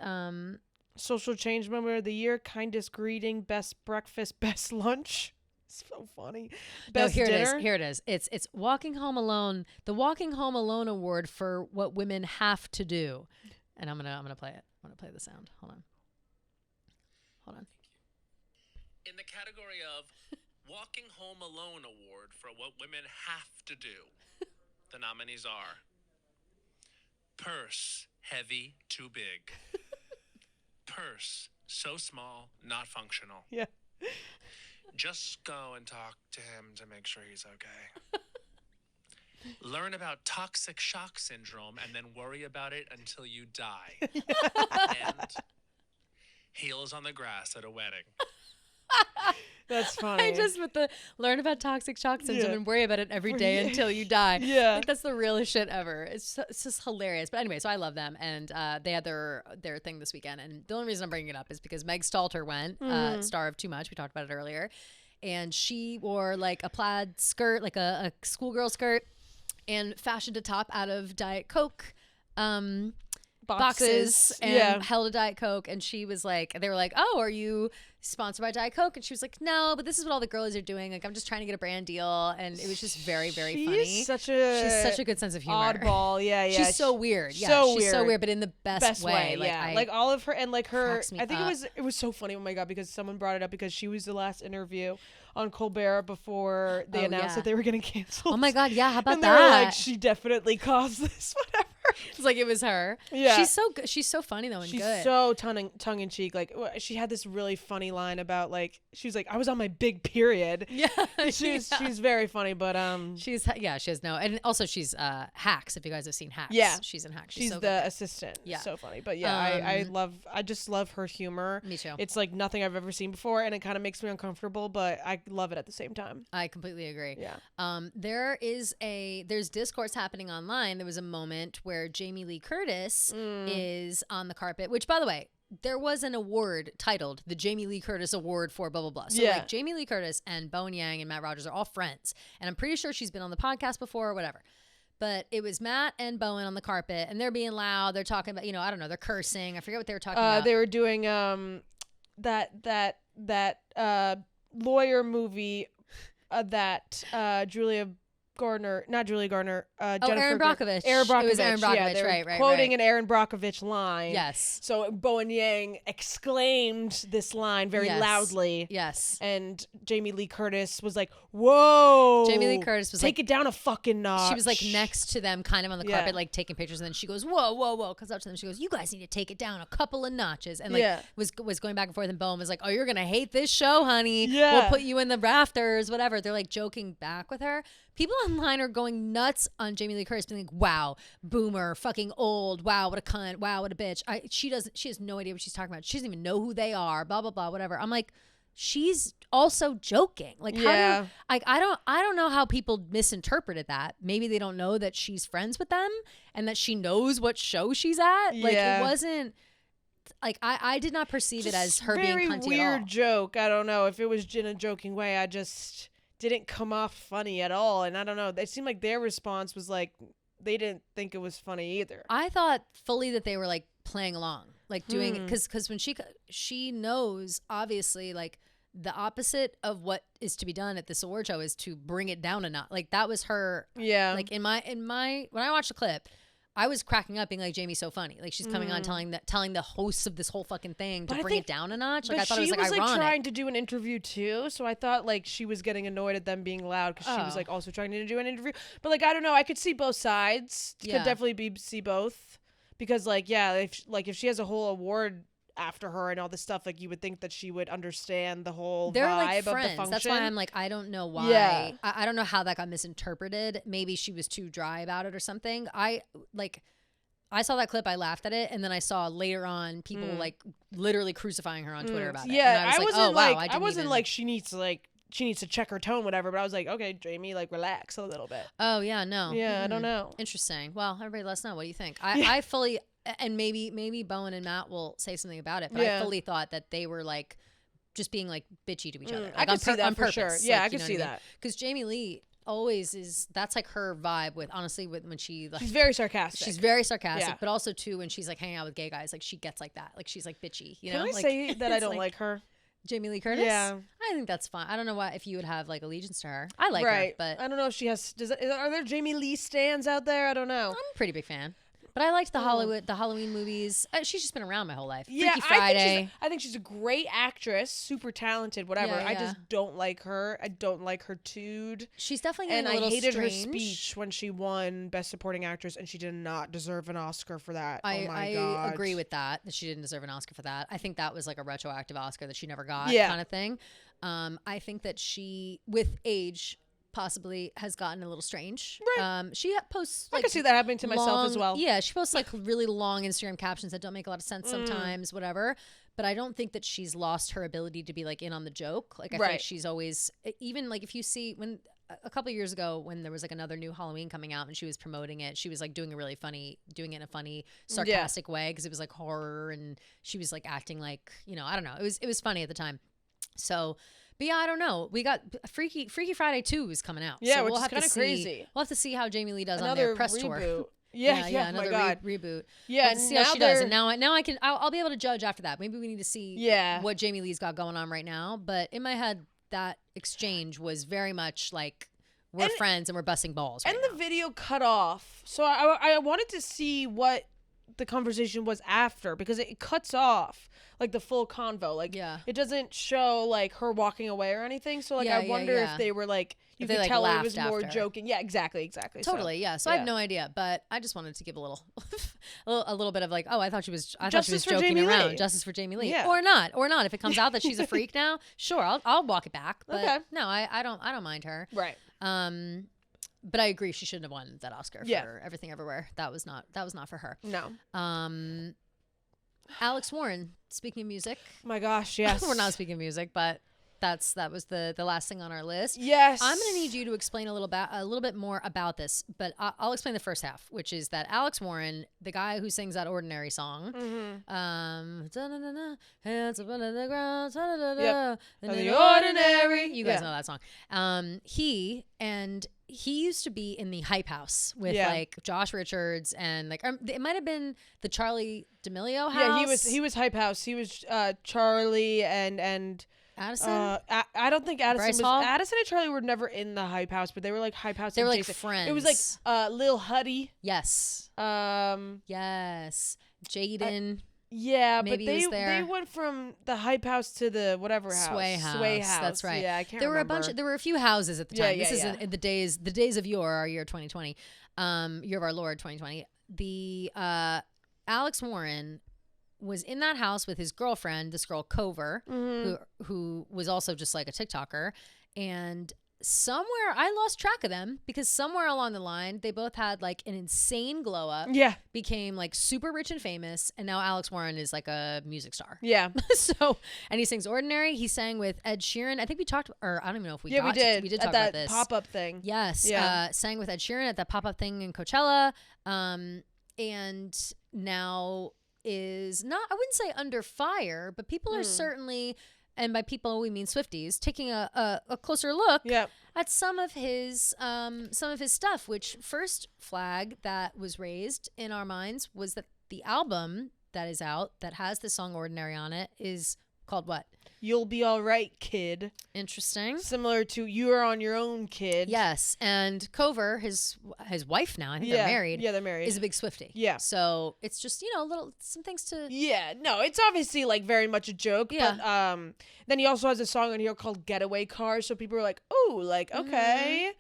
social change moment of the year, kindest greeting, best breakfast, best lunch. So funny. Best here dinner. it is. Here it is. It's Walking Home Alone, the Walking Home Alone Award for what women have to do. And I'm gonna play it. I'm gonna play the sound. Hold on. In the category of Walking Home Alone Award for what women have to do, the nominees are Purse, heavy, too big. Purse, so small, not functional. Yeah. Just go and talk to him to make sure he's okay. Learn about toxic shock syndrome and then worry about it until you die. And heels on the grass at a wedding. That's funny. I just with the learn about toxic shock syndrome Yeah. and worry about it every day until you die. Yeah. Like, that's the realest shit ever. It's just hilarious. But anyway, so I love them, and they had their thing this weekend. And the only reason I'm bringing it up is because Meg Stalter went, star of Too Much. We talked about it earlier, and she wore like a plaid skirt, like a schoolgirl skirt, and fashioned a top out of Diet Coke. boxes and Yeah. held a Diet Coke, and she was like, they were like, oh, are you sponsored by Diet Coke? And she was like, no, but this is what all the girlies are doing. Like, I'm just trying to get a brand deal. And it was just very, very funny. She's such a good sense of humor. oddball. Yeah, yeah. She's so weird. Yeah, so she's so weird. weird, but in the best way. Like, yeah. Like all of her, and like her, cracks me I think up. it was so funny. Oh my God, because someone brought it up because she was the last interview on Colbert before they announced yeah. that they were getting canceled. Oh my God, yeah, how about and they that? were like, she definitely caused this, whatever. It's like it was her. Yeah. She's so good. She's so funny though and She's good. so tongue in cheek. Like she had this really funny line about like she was like, I was on my big period. Yeah. She's very funny, but she has no, and also she's Hacks. If you guys have seen Hacks, Yeah. she's in Hacks. she's so the good. assistant. Yeah. So funny. But yeah, I just love her humor. Me too. It's like nothing I've ever seen before, and it kind of makes me uncomfortable, but I love it at the same time. I completely agree. Yeah. There's discourse happening online. There was a moment where Jamie Lee Curtis is on the carpet, which, by the way, there was an award titled the Jamie Lee Curtis Award for blah, blah, blah. So Yeah. like Jamie Lee Curtis and Bowen Yang and Matt Rogers are all friends. And I'm pretty sure she's been on the podcast before or whatever. But it was Matt and Bowen on the carpet, and they're being loud. They're talking about, I don't know, they're cursing. I forget what they were talking about. They were doing that lawyer movie that not Julia Garner, Jennifer Erin Brockovich. Aaron Brockovich. It was Erin Yeah, Brockovich, they were right. quoting an Erin Brockovich line. Yes. So Bowen Yang exclaimed this line very Yes. loudly. Yes. And Jamie Lee Curtis was like, whoa. Jamie Lee Curtis was take like, it down a fucking notch. she was like next to them, kind of on the Yeah. carpet, like taking pictures. And then she goes, whoa, whoa, whoa. Comes up to them. She goes, you guys need to take it down a couple of notches. And like Yeah. was going back and forth. And Bowen was like, oh, you're going to hate this show, honey. Yeah. We'll put you in the rafters, whatever. They're like joking back with her. People online are going nuts on Jamie Lee Curtis, being like, wow, boomer, fucking old. Wow, what a cunt. Wow, what a bitch. She has no idea what she's talking about. She doesn't even know who they are, blah, blah, blah, whatever. I'm like, she's also joking. Like, Yeah. I don't know how people misinterpreted that. Maybe they don't know that she's friends with them and that she knows what show she's at. Like, Yeah. it wasn't like I did not perceive it as her being very cunty weird at all. joke. I don't know if it was in a joking way. I just didn't come off funny at all, and I don't know. It seemed like their response was like they didn't think it was funny either. I thought fully that they were like playing along, like doing it because when she knows obviously like the opposite of what is to be done at this award show is to bring it down a notch. Like that was her. Yeah. Like in my when I watched the clip, I was cracking up, being like, Jamie's so funny. Like she's coming on telling the hosts of this whole fucking thing to But I bring think- it down a notch. Like But I thought it was she like ironic. trying to do an interview too, so I thought like she was getting annoyed at them being loud because she was Oh. like also trying to do an interview. But like I don't know, I could see both sides. Yeah. Could definitely see both because like yeah, if she has a whole award after her and all this stuff, like you would think that she would understand the whole They're vibe like of the friends. function. That's why I'm like, I don't know why. Yeah. I don't know how that got misinterpreted. Maybe she was too dry about it or something. I saw that clip, I laughed at it, and then I saw later on people like literally crucifying her on Twitter about it. Yeah, And I was like, wasn't oh wow, I wasn't like she needs to check her tone, whatever. But I was like, okay, Jamie, like relax a little bit. oh yeah, no. Yeah, I don't Mm-mm. know. Interesting. Well, everybody let us know. What do you think? I fully, and maybe Bowen and Matt will say something about it, but I Yeah. fully thought that they were like just being like bitchy to each other. I could see that on for purpose. sure. Yeah, I could could see that. Because Jamie Lee always is, that's like her vibe with, honestly, when she like, She's very sarcastic. she's very sarcastic, Yeah. but also too when she's like hanging out with gay guys, like she gets like that. Like she's like bitchy, you Can know? I like, say that I it's don't like her? Jamie Lee Curtis? Yeah. I think that's fine. I don't know why if you would have like allegiance to her. I like Right, her, but I don't know if she has. Are there Jamie Lee stands out there? I don't know. I'm a pretty big fan. But I liked the Halloween movies. She's just been around my whole life. Yeah, Freaky Friday. I think she's a great actress, super talented, whatever. Yeah, I yeah. just don't like her. I don't like her tude. She's definitely And getting a I little hated her strange. speech when she won Best Supporting Actress, and she did not deserve an Oscar for that. Oh my I god, agree with that she didn't deserve an Oscar for that. I think that was like a retroactive Oscar that she never got, Yeah. kind of thing. I think that she, with age, possibly has gotten a little strange. Right. She posts I like could see that happening to myself as long- well. Yeah, she posts like really long Instagram captions that don't make a lot of sense sometimes, whatever. But I don't think that she's lost her ability to be like in on the joke. Like I Right. think she's always, even like if you see when a couple of years ago when there was like another new Halloween coming out and she was promoting it, she was like doing it in a funny, sarcastic way because it was like horror and she was like acting like, I don't know. It was funny at the time. So, but yeah, I don't know. We got Freaky Friday 2 is coming out. Yeah, so which we'll is have to kinda see- crazy. We'll have to see how Jamie Lee does on Another their press reboot. tour. Yeah, oh another my God. reboot. Yeah, Let's see how she does. And now I'll be able to judge after that. Maybe we need to see what Jamie Lee's got going on right now. But in my head, that exchange was very much like we're friends and we're busting balls. And the video cut off, so I wanted to see what the conversation was after, because it cuts off like the full convo. Like it doesn't show like her walking away or anything. So like I wonder if they were like you could tell it was more joking. Yeah, exactly. Totally. So I have no idea, but I just wanted to give a little a little bit of like, oh, I thought she was joking around. Justice for Jamie Lee. Or not. If it comes out that she's a freak now, sure, I'll walk it back. But no, I don't mind her. Right. But I agree, she shouldn't have won that Oscar for Everything Everywhere. That was not for her. No. Alex Warren, speaking of music. My gosh, yes. We're not speaking of music, but that was the last thing on our list. Yes. I'm going to need you to explain a little bit more about this, but I'll explain the first half, which is that Alex Warren, the guy who sings that Ordinary song, hands up under the ground, the ordinary. You guys know that song. He used to be in the Hype House with like Josh Richards and like it might have been the Charlie D'Amelio house. Yeah, he was Hype House. He was Charlie and Addison. I don't think Addison Bryce was. Hall? Addison and Charlie were never in the Hype House, but they were like Hype House. They were like adjacent. friends. It was like Lil Huddy. Yes. Yes. Jaden. Yeah, maybe but they went from the Hype House to the whatever house. Sway House. That's right. Yeah, I can't remember. There were a few houses at the time. This is in the days of our year 2020. Year of our Lord 2020. The Alex Warren was in that house with his girlfriend, this girl Cover, who was also just like a TikToker, and somewhere I lost track of them because somewhere along the line they both had like an insane glow up. Yeah, became like super rich and famous, and now Alex Warren is like a music star. Yeah. So, and he sings Ordinary. He sang with Ed Sheeran. I think we talked, or I don't even know if we we did. We did at talk that about this pop up thing. Yes. Yeah. Sang with Ed Sheeran at that pop up thing in Coachella. And now is not, I wouldn't say under fire, but people are certainly, and by people we mean Swifties, taking a closer look at some of his stuff, which first flag that was raised in our minds was that the album that is out that has the song Ordinary on it is called what? You'll Be All Right, Kid. Interesting. Similar to You're on Your Own, Kid. Yes, and Cover, his wife now, I think they're married. Yeah, they're married. Is a big Swiftie. Yeah. So it's just, some things to... Yeah, no, it's obviously like very much a joke. Yeah. But then he also has a song on here called Getaway Car. So people are like, oh, like, okay.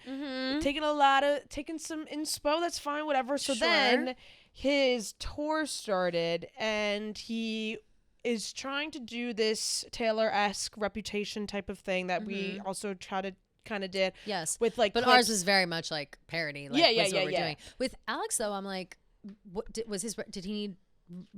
Taking some inspo, that's fine, whatever. So then his tour started and he is trying to do this Taylor-esque Reputation type of thing that we also kind of did. Yes. With like, but ours was very much like parody. Like, what we're doing. With Alex though, I'm like, what did he need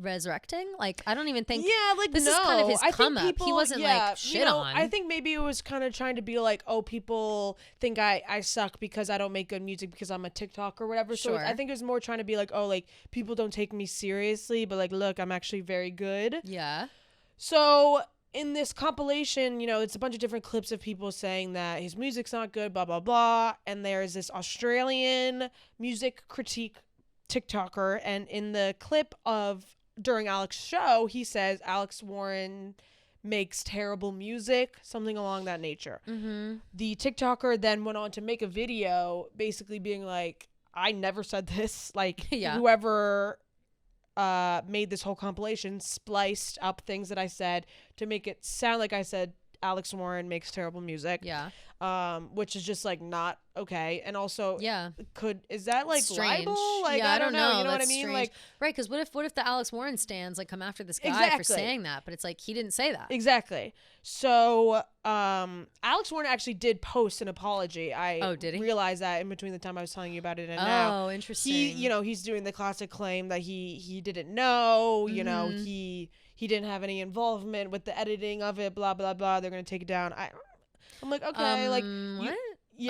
resurrecting? Like, I don't even think. Yeah, like this is kind of his come up. He wasn't like shit on. I think maybe it was kind of trying to be like, oh, people think I suck because I don't make good music because I'm a TikTok or whatever. So I think it was more trying to be like, oh, like people don't take me seriously, but like, look, I'm actually very good. Yeah. So in this compilation, it's a bunch of different clips of people saying that his music's not good, blah, blah, blah. And there's this Australian music critique TikToker, and in the clip of during Alex's show, he says Alex Warren makes terrible music, something along that nature. The TikToker then went on to make a video basically being like, I never said this. Like, whoever made this whole compilation spliced up things that I said to make it sound like I said Alex Warren makes terrible music. Yeah. Which is just like not okay. And also, is that like strange. Libel? Like, I don't know. You know what I mean? Strange. Like, right. Because what if the Alex Warren stands like come after this guy for saying that? But it's like, he didn't say that. Exactly. So, Alex Warren actually did post an apology. Did he? Realized that in between the time I was telling you about it and now. Oh, interesting. He's doing the classic claim that he didn't know, he didn't have any involvement with the editing of it, blah, blah, blah. They're going to take it down. I'm like, okay, like, what?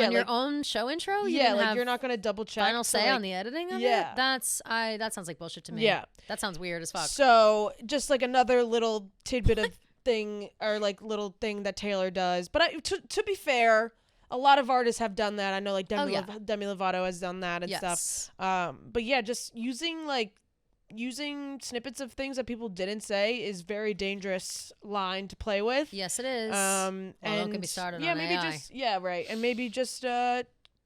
On your own show intro? You're not going to double check. Final say on the editing of it? That sounds like bullshit to me. Yeah. That sounds weird as fuck. So just like another little tidbit of thing or like little thing that Taylor does. But to be fair, a lot of artists have done that. I know like Oh, yeah. Demi Lovato has done that and Yes. stuff. But yeah, just using snippets of things that people didn't say is very dangerous line to play with. Yes, it is. And don't get me started yeah, on maybe AI. just right, and maybe just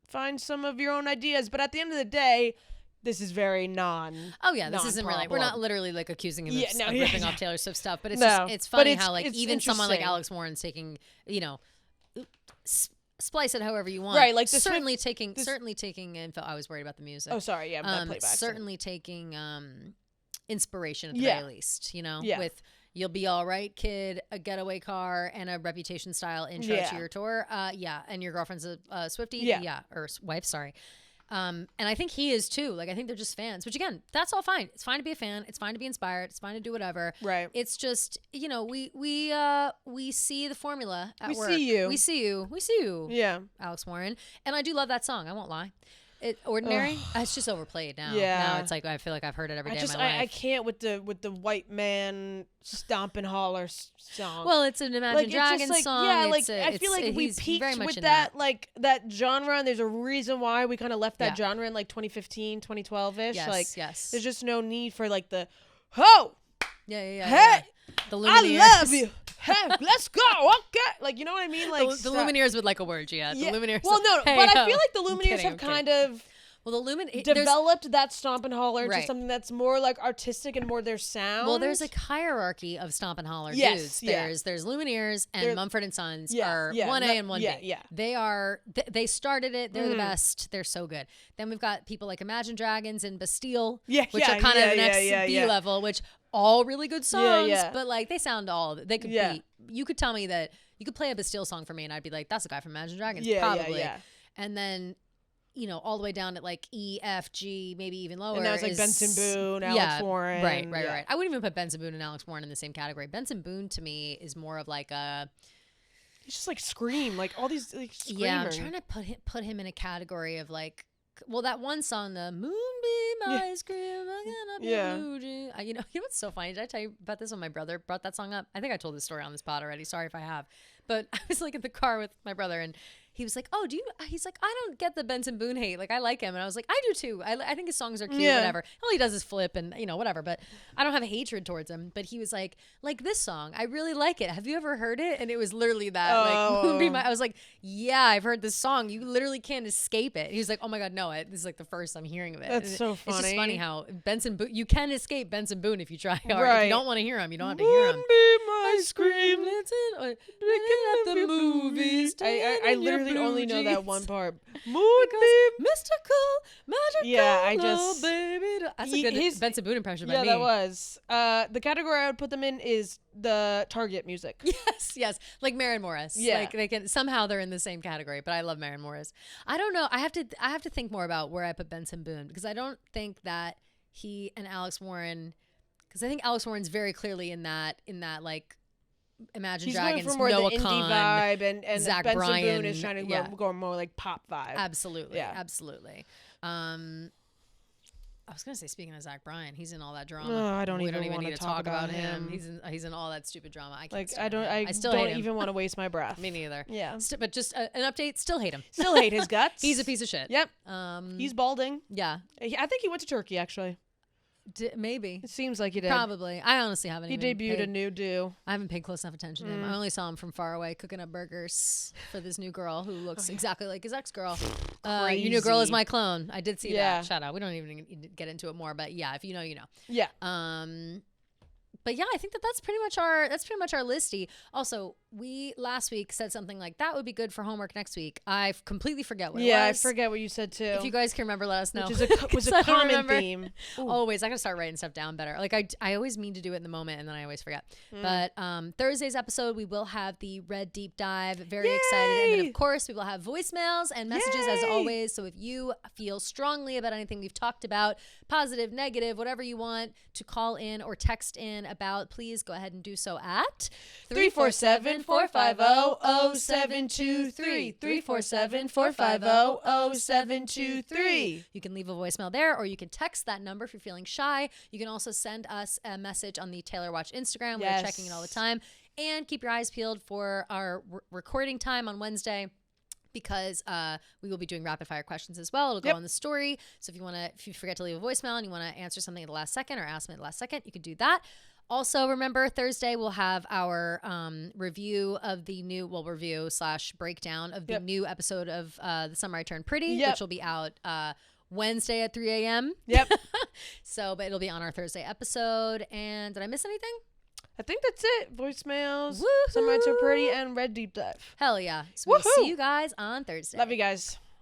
find some of your own ideas. But at the end of the day, this is very Oh yeah, this isn't really. We're not non-problem. literally like accusing him Yeah, of, no, of yeah, ripping yeah. off Taylor Swift stuff, but it's No, just it's but funny it's- how like it's even someone like interesting. Alex Warren's taking, you know, splice it however you want. Right, like the certainly Swift- taking this- certainly taking info. I was worried about the music. Oh, sorry, yeah, that playback. certainly taking inspiration at the Yeah. very least. You know, Yeah. with "You'll Be All Right, Kid," a Getaway Car, and a Reputation style intro Yeah. to your tour. Yeah, and your girlfriend's a Swiftie. Yeah. Or wife. Sorry. And I think he is too. Like I think they're just fans, which again, that's all fine. It's fine to be a fan. It's fine to be inspired. It's fine to do whatever. Right. It's just we see the formula at We work. see you. We see you. We see you. Yeah. Alex Warren. And I do love that song. I won't lie. Ordinary. It's just overplayed now. Yeah. Now it's like I feel like I've heard it every day of my I life. can't with the white man stomp and holler song. Well, it's an Imagine like it's Dragons just like song. yeah, It's like a- I feel it's- like we he's very peaked much with in that like that genre, and there's a reason why we kind of left that Yeah. genre in like 2015, 2012ish. Yes, like yes. there's just no need for like the ho. Yeah. Hey, The I Lumineers. love you. Hey, let's go. Okay, like you know what I mean? Like The stop. Lumineers would like a word, yeah. The Yeah. Lumineers. Well, no, Hey, but I yo. feel like the I'm Lumineers kidding, have I'm kidding. kind of Well, the Lumineers developed that stomp and holler into Right. something that's more like artistic and more their sound. Well, there's a hierarchy of stomp and holler Yes, dudes. yeah. There's Lumineers and There- Mumford and Sons Yeah, are yeah, 1A no- and 1B. yeah. They are they started it. They're the best. They're so good. Then we've got people like Imagine Dragons and Bastille, Yeah, which yeah, are kind yeah, of the next yeah, B yeah. level, which all really good songs, yeah. but like they sound all they could Yeah. be. You could tell me that you could play a Bastille song for me and I'd be like, that's a guy from Imagine Dragons, Yeah, yeah, probably. yeah. And then all the way down at like E, F, G, maybe even lower. And now it's like is- Benson Boone, Alex Warren. Right. yeah. I wouldn't even put Benson Boone and Alex Warren in the same category. Benson Boone to me is more of like a He's just like scream, like all these like screamers. yeah. I'm trying to put him in a category of like that one song, the Moonbeam Ice Cream, Yeah. you know what's so funny? Did I tell you about this when my brother brought that song up? I think I told this story on this pod already. Sorry if I have. But I was like in the car with my brother and he was like, "Oh, he's like, I don't get the Benson Boone hate. Like, I like him." And I was like, "I do too. I think his songs are cute, Yeah. whatever. All he does is flip and, whatever. But I don't have hatred towards him." But he was like this song, I really like it. Have you ever heard it? And it was literally that, like, Moonbeam. I was like, "Yeah, I've heard this song. You literally can't escape it." And he was like, "Oh my God, no, this is like the first I'm hearing of it." That's And so It's just funny. funny how Benson Boone, you can escape Benson Boone if you try hard. If Right. you don't want to hear him, you don't have to hear him. Moonbeam ice cream. Listen, at the movies. I literally only know that one part. Moonbeam. Mystical, magical. Yeah, I love, just- baby. That's a good his- Benson Boone impression by Yeah, me. that was. The category I would put them in is the Target music. Yes, like Maren Morris. Yeah. Like they can somehow they're in the same category, but I love Maren Morris. I don't know. I have to think more about where I put Benson Boone because I don't think that he and Alex Warren, because I think Alex Warren's very clearly in that like Imagine He's Dragons, going for more Noah the indie Kahn, vibe, and Zach Benson Bryan, Boone is trying to yeah. go more like pop vibe. Absolutely. Yeah. Absolutely. I was gonna say, speaking of Zach Bryan, he's in all that drama. Oh, I don't we even don't even wanna need to talk talk about about him. him. He's in all that stupid drama. I can't Like stand I him. I still don't hate him. even want to waste my breath. Me neither. Yeah. But just an update. Still hate him. Still hate his guts. He's a piece of shit. Yep. Um. He's balding. Yeah. I think he went to Turkey actually. Maybe. It seems like he did. Probably. I honestly haven't. He even debuted paid- a new do. I haven't paid close enough attention to him. I only saw him from far away cooking up burgers for this new girl who looks exactly like his ex-girl. Your new girl is Crazy. my clone. I did see Yeah. that. Shout out. We don't even need to get into it more, but yeah, if you know, you know. Yeah. But yeah, I think that's pretty much our listy. Also, we last week said something like that would be good for homework next week. I completely forget what it was. Yeah, I forget what you said too. If you guys can remember, let us know. Which is was 'Cause a I don't common remember. theme. Ooh. Always, I gotta start writing stuff down better. Like I always mean to do it in the moment, and then I always forget. Mm. But Thursday's episode, we will have the Red Deep Dive. Very excited, and then Yay! of course we will have voicemails and messages as Yay! always. So if you feel strongly about anything we've talked about, positive, negative, whatever you want to call in or text in about, please go ahead and do so at 347-450-0723. 347-450-0723. You can leave a voicemail there, or you can text that number if you're feeling shy. You can also send us a message on the Taylor Watch Instagram. We're checking it all the time. And keep your eyes peeled for our recording time on Wednesday. because we will be doing rapid fire questions as well. It'll go on the story. So if you forget to leave a voicemail and you want to answer something at the last second or ask me at the last second, you can do that. Also, remember, Thursday we'll have our review of the new, breakdown of the new episode of The Summer I Turned Pretty, which will be out Wednesday at 3 a.m. Yep. But it'll be on our Thursday episode. And did I miss anything? I think that's it. Voicemails, Woohoo! Summer I Turned Pretty, and Red Deep Dive. Hell yeah. So we'll see you guys on Thursday. Love you guys.